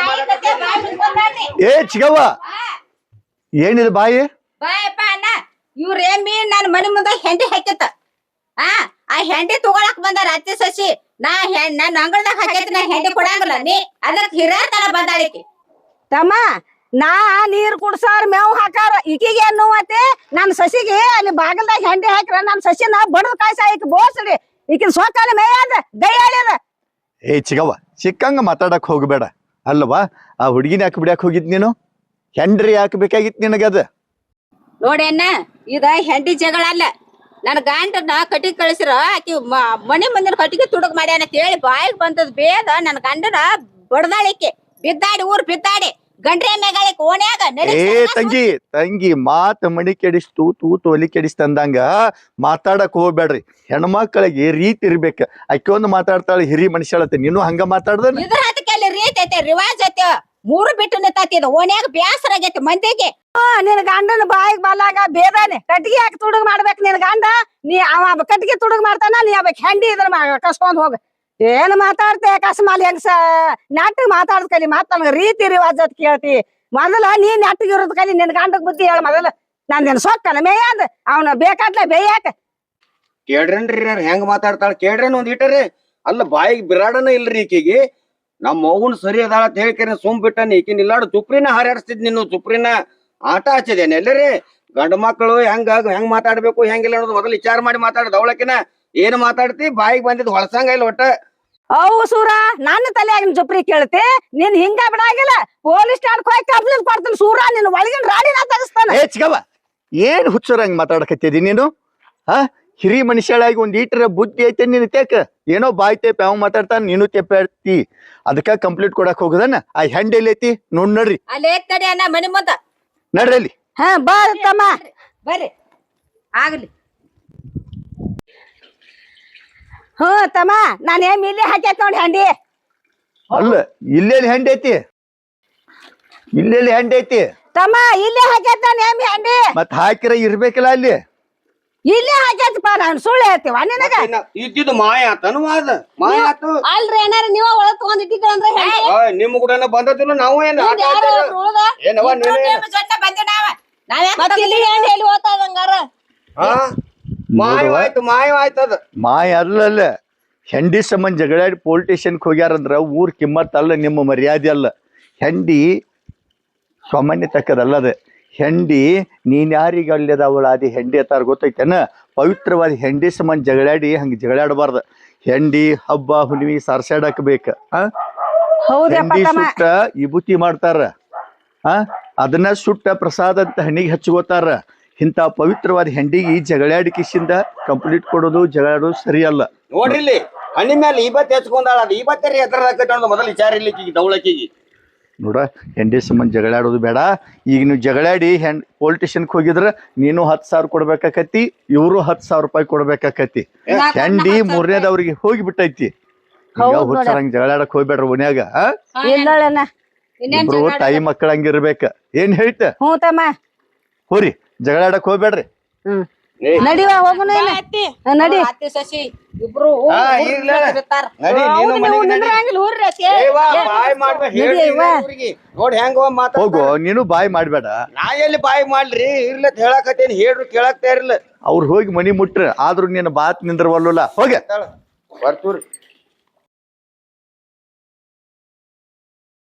ಏ ಚಿಗವ್ವ ಏನಿದೆ ಬಾಯಿ ಬಾಯಪ್ಪ ಇವ್ರೇಮಿ ನನ್ ಮನಿ ಮುಂದ ಹೆಂಡಿ ಹಾಕಿತ್ತ ಆ ಹೆಂಡಿ ತಗೊಳಕ್ ಬಂದಾರ ಅತ್ತಿ ಸಸಿ ನನ್ ಅಂಗಳದಾಗ ಹಾಕೈತಿ ನಾ ಹೆಂಡಿ ಕೊಡಂಗಿಲ್ಲ ನೀ ಅದಕ್ ಹಿರಿಯತನ ಬಂದಾಳಿಕಿ ತಮ್ಮ ನಾ ನೀರ್ ಕುಡ್ಸಾರ ಮೇವ್ ಹಾಕಾರ ಈಕಿಗೆ ಏನ್ ನೋವತ್ತೆ ನನ್ ಸಸಿಗೆ ಅಲ್ಲಿ ಬಾಗಲ್ದಾಗ ಹೆಂಡಿ ಹಾಕ್ರ ನನ್ ಸಸಿನ ಬಡದ್ ಕಾಯ್ಸ ಈಕ ಬೋಸಡಿ ಈಕಿನ ಸೊಕ್ಕಲ ಮೇಯದ ದಯ್ಯಾಳ್ಯದ ಏ ಚಿಗವ್ವ ಚಿಕ್ಕಂಗ ಮಾತಾಡಕ್ ಹೋಗ್ಬೇಡ ಅಲ್ವಾ ಆ ಹುಡುಗಿನ ಯಾಕೆ ಬಿಡಕ್ ಹೋಗಿದ್ ನೀನು ಹೆಂಡ್ರಿ ಯಾಕೆ ಬೇಕಾಗಿತ್ ನಿನಗದ ನೋಡಿ ಅಣ್ಣ ಇದ ಹೆಂಡಿ ಜಗಳ ಅಲ್ಲ ನನ್ ಗಂಡನ ಕಟ್ಟಿಗೆ ಕಳಿಸಿರ ಆಕಿ ಮನೆ ಮುಂದಿನ ಕಟ್ಟಿಗೆ ತುಡುಗ್ ಮಾಡ್ಯಾನ ಅಂತ ಹೇಳಿ ಬಾಯಿಗೆ ಬಂದದ್ ಬೇದ ನನ್ ಗಂಡನ ಬಡದಾಳಿಕೆ ಬಿದ್ದಾಡಿ ಊರ್ ಬಿದ್ದಾಡಿ ಗಂಡ್ರೆ ಮೇಗಾಳಿಕ್ ಓಣ್ಯಾಗ ಏ ತಂಗಿ ಮಾತ್ ಮಣಿ ಕೆಡಿಸ್ತು ತೂತು ಒಲಿ ಕೆಡಿಸ್ತಂದಂಗ ಮಾತಾಡಕ್ ಹೋಗ್ಬೇಡ್ರಿ ಹೆಣ್ಮಕ್ಳಿಗೆ ರೀತಿ ಇರ್ಬೇಕ ಅಕ್ಕಿ ಒಂದು ಮಾತಾಡ್ತಾಳೆ ಹಿರಿ ಮನುಷ್ಯಳತ್ತೆ ನೀನು ಹಂಗ ಮಾತಾಡ್ದ ಇದ್ರ ಹತ್ತಕ್ಕೆ ಅಲ್ಲಿ ರೀತಿ ಐತೆ ರಿವಾಜ್ ಐತೆ ಮೂರು ಬಿಟ್ಟು ನಿಂತೈತಿ ಇದು ಓಣ್ಯಾಗ ಬ್ಯಾಸರ ಆಗೈತಿ ಮಂದಿಗೆ ನಿನ್ ಗಂಡನ ಬಾಯಿಗೆ ಬಲ್ಲಾಗ ಬೇದಾನೆ ಕಟ್ಟಿಗೆ ಹಾಕಿ ತುಡುಗ್ ಮಾಡ್ಬೇಕು ನಿನ್ ಗಂಡ ನೀ ಅವ ಕಟ್ಟಿಗೆ ತುಡುಗ್ ಮಾಡ್ತಾನ ನೀ ಅವ ಹೆಂಡಿ ಇದ್ರ ಕಸ್ಕೊಂಡ್ ಹೋಗ ಏನ್ ಮಾತಾಡ್ತೆ ಅಕಸ್ಮಾಲ್ ಹೆಂಗ್ಸ ನಾಟಕ ಮಾತಾಡ್ದ ಕಲಿ ಮಾತ್ ನನ್ಗ ರೀತಿ ರಿವಾಜ್ ಅಂತ ಕೇಳ್ತಿ ಮೊದಲ ನೀ ನಾಟಕ ಇರೋದ್ ಕಲಿ ನಿನ್ ಗಂಡಗ್ ಬುದ್ಧಿ ಹೇಳ ಮೊದಲ ನಂದೇನ್ ಸೊಕ್ಕನ ಮೇಯಂದ್ ಅವನ ಬೇಕಾದ್ಲೆ ಬೇಯಾಕ ಕೇಳ್ರೇನ್ರಿ ಹೆಂಗ್ ಮಾತಾಡ್ತಾಳ ಕೇಳ್ರೇನ್ ಒಂದ್ ಇಟ್ಟರಿ ಅಲ್ಲ ಬಾಯಿಗೆ ಬಿರಾಡನ ಇಲ್ರಿ ಈಕಿಗೆ ನಮ್ಮ ಅವ್ವನ್ ಸರಿ ಅದಾಳ ಅಂತ ಹೇಳ್ಕೇನೆ ಸುಮ್ ಬಿಟ್ಟನ ಈಕಿನ ಇಲ್ಲಾಡು ತುಪ್ರಿನ ಹಾರಾಡಿಸ್ತಿದ್ ನೀನು ತುಪ್ರಿನ ಆಟ ಹಚ್ಚಿದೇನೆ ಎಲ್ಲರಿ ಗಂಡ ಮಕ್ಕಳು ಹೆಂಗ್ ಮಾತಾಡ್ಬೇಕು ಹೆಂಗಿಲ್ಲ ಅನ್ನೋದು ಮೊದಲು ವಿಚಾರ ಮಾಡಿ ಮಾತಾಡೋದು ಅವಳಕಿನ ಏನ್ ಮಾತಾಡ್ತಿ ಬಾಯಿಗೆ ಬಂದಿದ್ ಹೊಳಸಂಗ ಇಲ್ಲ ಒಟ್ಟ ಅವು ಸೂರ ನನ್ನ ತಲೆಯಾಗಿನ ಜೊಪ್ರಿ ಕೇಳ್ತಿ ನೀನ್ ಹಿಂಗ ಬಿಡಾಗಿಲ್ಲ ಪೊಲೀಸ್ ಸ್ಟಾಂಡ್ ಹೋಗಿ ಕಂಪ್ಲೇಂಟ್ ಕೊಡ್ತೀನಿ ಸೂರ ನಿನ್ ಒಳಗಿನ ರಾಡಿನ ತೆಗಿಸ್ತಾನ ಏ ಚಿಗವ್ವ ಏನ್ ಹುಚ್ಚರಂಗ್ ಮಾತಾಡಕತ್ತಿದಿ ನೀನು ಹಾ ಹಿರಿ ಮನುಷ್ಯಳಾಗಿ ಒಂದ್ ಈಟರ ಬುದ್ಧಿ ಐತೆ ನೀನು ತೇಕ ಏನೋ ಬಾಯ್ ತೇಪ ಯಾವ ಮಾತಾಡ್ತಾನ ನೀನು ತೆಪ್ಪಾಡ್ತಿ ಅದಕ್ಕ ಕಂಪ್ಲೀಟ್ ಕೊಡಕ್ ಹೋಗದನ ಆ ಹೆಂಡ್ ಎಲ್ಲೈತಿ ನೋಡ್ರಿ ಅಲ್ಲಿ ತಡಿ ಅಣ್ಣ ಮನಿ ಮುಂದ ನಡ್ರಿ ಅಲ್ಲಿ ಹಾ ಬಾರತ್ತಮ್ಮ ಬರ್ರಿ ಆಗ್ಲಿ ತಮ್ಮ ನಾನ್ ಏನ್ ಇಲ್ಲಿ ಹಾಕೈತ್ ನೋಡಿ ಹಂಡಿ ಅಲ್ಲ ಇಲ್ಲೆಲ್ಲಿ ಹೆಂಡ್ ಐತಿ ಇಲ್ಲೆಲ್ಲಿ ಹೆಂಡ್ ಐತಿ ತಮ್ಮ ಇಲ್ಲೇ ಹಾಕೈತ್ ನಾನು ಏಮಿ ಹಂಡಿ ಮತ್ ಹಾಕಿರ ಇರ್ಬೇಕಲ್ಲ ಅಲ್ಲಿ ಇಲ್ಲೇ ಹಾಕೈತಪ್ಪ ನಾನು ಸುಳ್ಳು ಹೇಳ್ತೀವ ನಿನಗ ಇದ್ದಿದ್ದು ಮಾಯ ಆತನುವಾದ ಮಾಯ ಆತು ಅಲ್ರಿ ಏನಾರ ನೀವ ಒಳಗ್ ತಗೊಂಡಿಟ್ಟಿದ್ರ ಅಂದ್ರೆ ನಿಮ್ ಕೂಡ ಬಂದದಿಲ್ಲ ನಾವು ಏನ್ ಏನವ ಬಂದಿ ನಾವ ಎಲ್ಲಿ ಹೋಗ್ತದ ಹಂಗಾರ ಮಾಯವಾಯ್ತು ಮಾಯವಾಯ್ತದ ಮಾಯ ಅಲ್ಲ ಹೆಂಡಿ ಸಂಬಂಧ ಜಗಳಾಡಿ ಪೊಲೀಸ್ ಸ್ಟೇಷನ್ಗೆ ಹೋಗ್ಯಾರಂದ್ರ ಊರ್ ಕಿಮ್ಮತ್ ಅಲ್ಲ ನಿಮ್ಮ ಮರ್ಯಾದೆ ಅಲ್ಲ ಹೆಂಡಿ ಸಾಮಾನ್ಯ ತಕ್ಕದಲ್ಲದ ಹೆಂಡಿ ನೀನ್ ಯಾರಿಗೆ ಅಲ್ಲದವಳ ಅದಿ ಹೆಂಡಿ ಅತ್ತಾರ ಗೊತ್ತೈತೇನ ಪವಿತ್ರವಾದ ಹೆಂಡಿ ಸಂಬಂಧ ಜಗಳಾಡಿ ಹಂಗ ಜಗಳಾಡಬಾರ್ದ ಹೆಂಡಿ ಹಬ್ಬ ಹುಣ್ಣಿಮೆ ಸಾರ್ಸಾಡಕ್ಬೇಕ ಹೆಂಡಿ ಸುಟ್ಟ ವಿಭೂತಿ ಮಾಡ್ತಾರ ಅದನ್ನ ಸುಟ್ಟ ಪ್ರಸಾದ ಅಂತ ಹಣ್ಣಿಗೆ ಹಚ್ಕೋತಾರ ಇಂಥ ಪವಿತ್ರವಾದ ಹೆಂಡಿಗೆ ಜಗಳಾಡಿ ಕಿಸಿಂದ ಕಂಪ್ಲೀಟ್ ಕೊಡೋದು ಜಗಳಾಡೋದು ಸರಿಯಲ್ಲ ನೋಡ್ರಿ ಇಲ್ಲಿ ಹಣ್ಣಿ ಮೇಲೆ ಈಬತ್ ಹೆಚ್ಕೊಂಡಾಳ ಅದು ಈಬತ್ತರಿ ಎತ್ತರದಾಕೈತೆ ಅನ್ನೋದು ಮೊದಲು ವಿಚಾರ ಇರ್ಲಿಕ್ಕೆ ದೌಳಕಿಗೆ ನೋಡ ಹೆಂಡಿ ಸಂಬಂಧ ಜಗಳಾಡೋದು ಬೇಡ ಈಗ ನೀವು ಜಗಳಾಡಿ ಪೊಲೀಸ್ ಸ್ಟೇಷನ್ಗೆ ಹೋಗಿದ್ರ ನೀನು 10,000 ಕೊಡ್ಬೇಕಾಕತಿ ಇವರು 10,000 ರೂಪಾಯಿ ಕೊಡ್ಬೇಕಾಕತಿ ಹೆಂಡಿ ಮೂರನೇದವ್ರಿಗೆ ಹೋಗಿ ಬಿಟ್ಟೈತಿ ಹುಚ್ಚರಂಗ್ ಜಗಳಾಡಕ್ ಹೋಗ್ಬೇಡ್ರಿ ಮನ್ಯಾಗ ಇಲ್ಲಣ್ಣ ಇಬ್ರು ತಾಯಿ ಮಕ್ಕಳ ಹಂಗಿರ್ಬೇಕ ಏನ್ ಹೇಳ್ತ ಹ್ಞೂ ತಮ್ಮ ಹೋರಿ ಜಗಳಾಡಕ್ ಹೋಗ್ಬೇಡ್ರಿ ನಡಿವ ಹೋಗುನ ನಡಿ ಅತ್ತಿ ಸಸಿ ಇಬ್ರು ನೋಡಿ ಹೆಂಗ ಹೋಗು ನೀನು ಬಾಯ್ ಮಾಡ್ಬೇಡ ನಾ ಎಲ್ಲಿ ಬಾಯಿ ಮಾಡ್ರಿ ಇರ್ಲತ್ ಹೇಳಕತ್ತೇನಿ ಹೇಳ್ರಿ ಕೇಳಕ್ತಾ ಇರ್ಲ ಅವ್ರು ಹೋಗಿ ಮನಿ ಮುಟ್ರ ಆದ್ರೂ ನೀನು ಬಾತ್ ನಿಂದ್ರವಲ್ಲ ಹೋಗ ಬರ್ತೂರಿ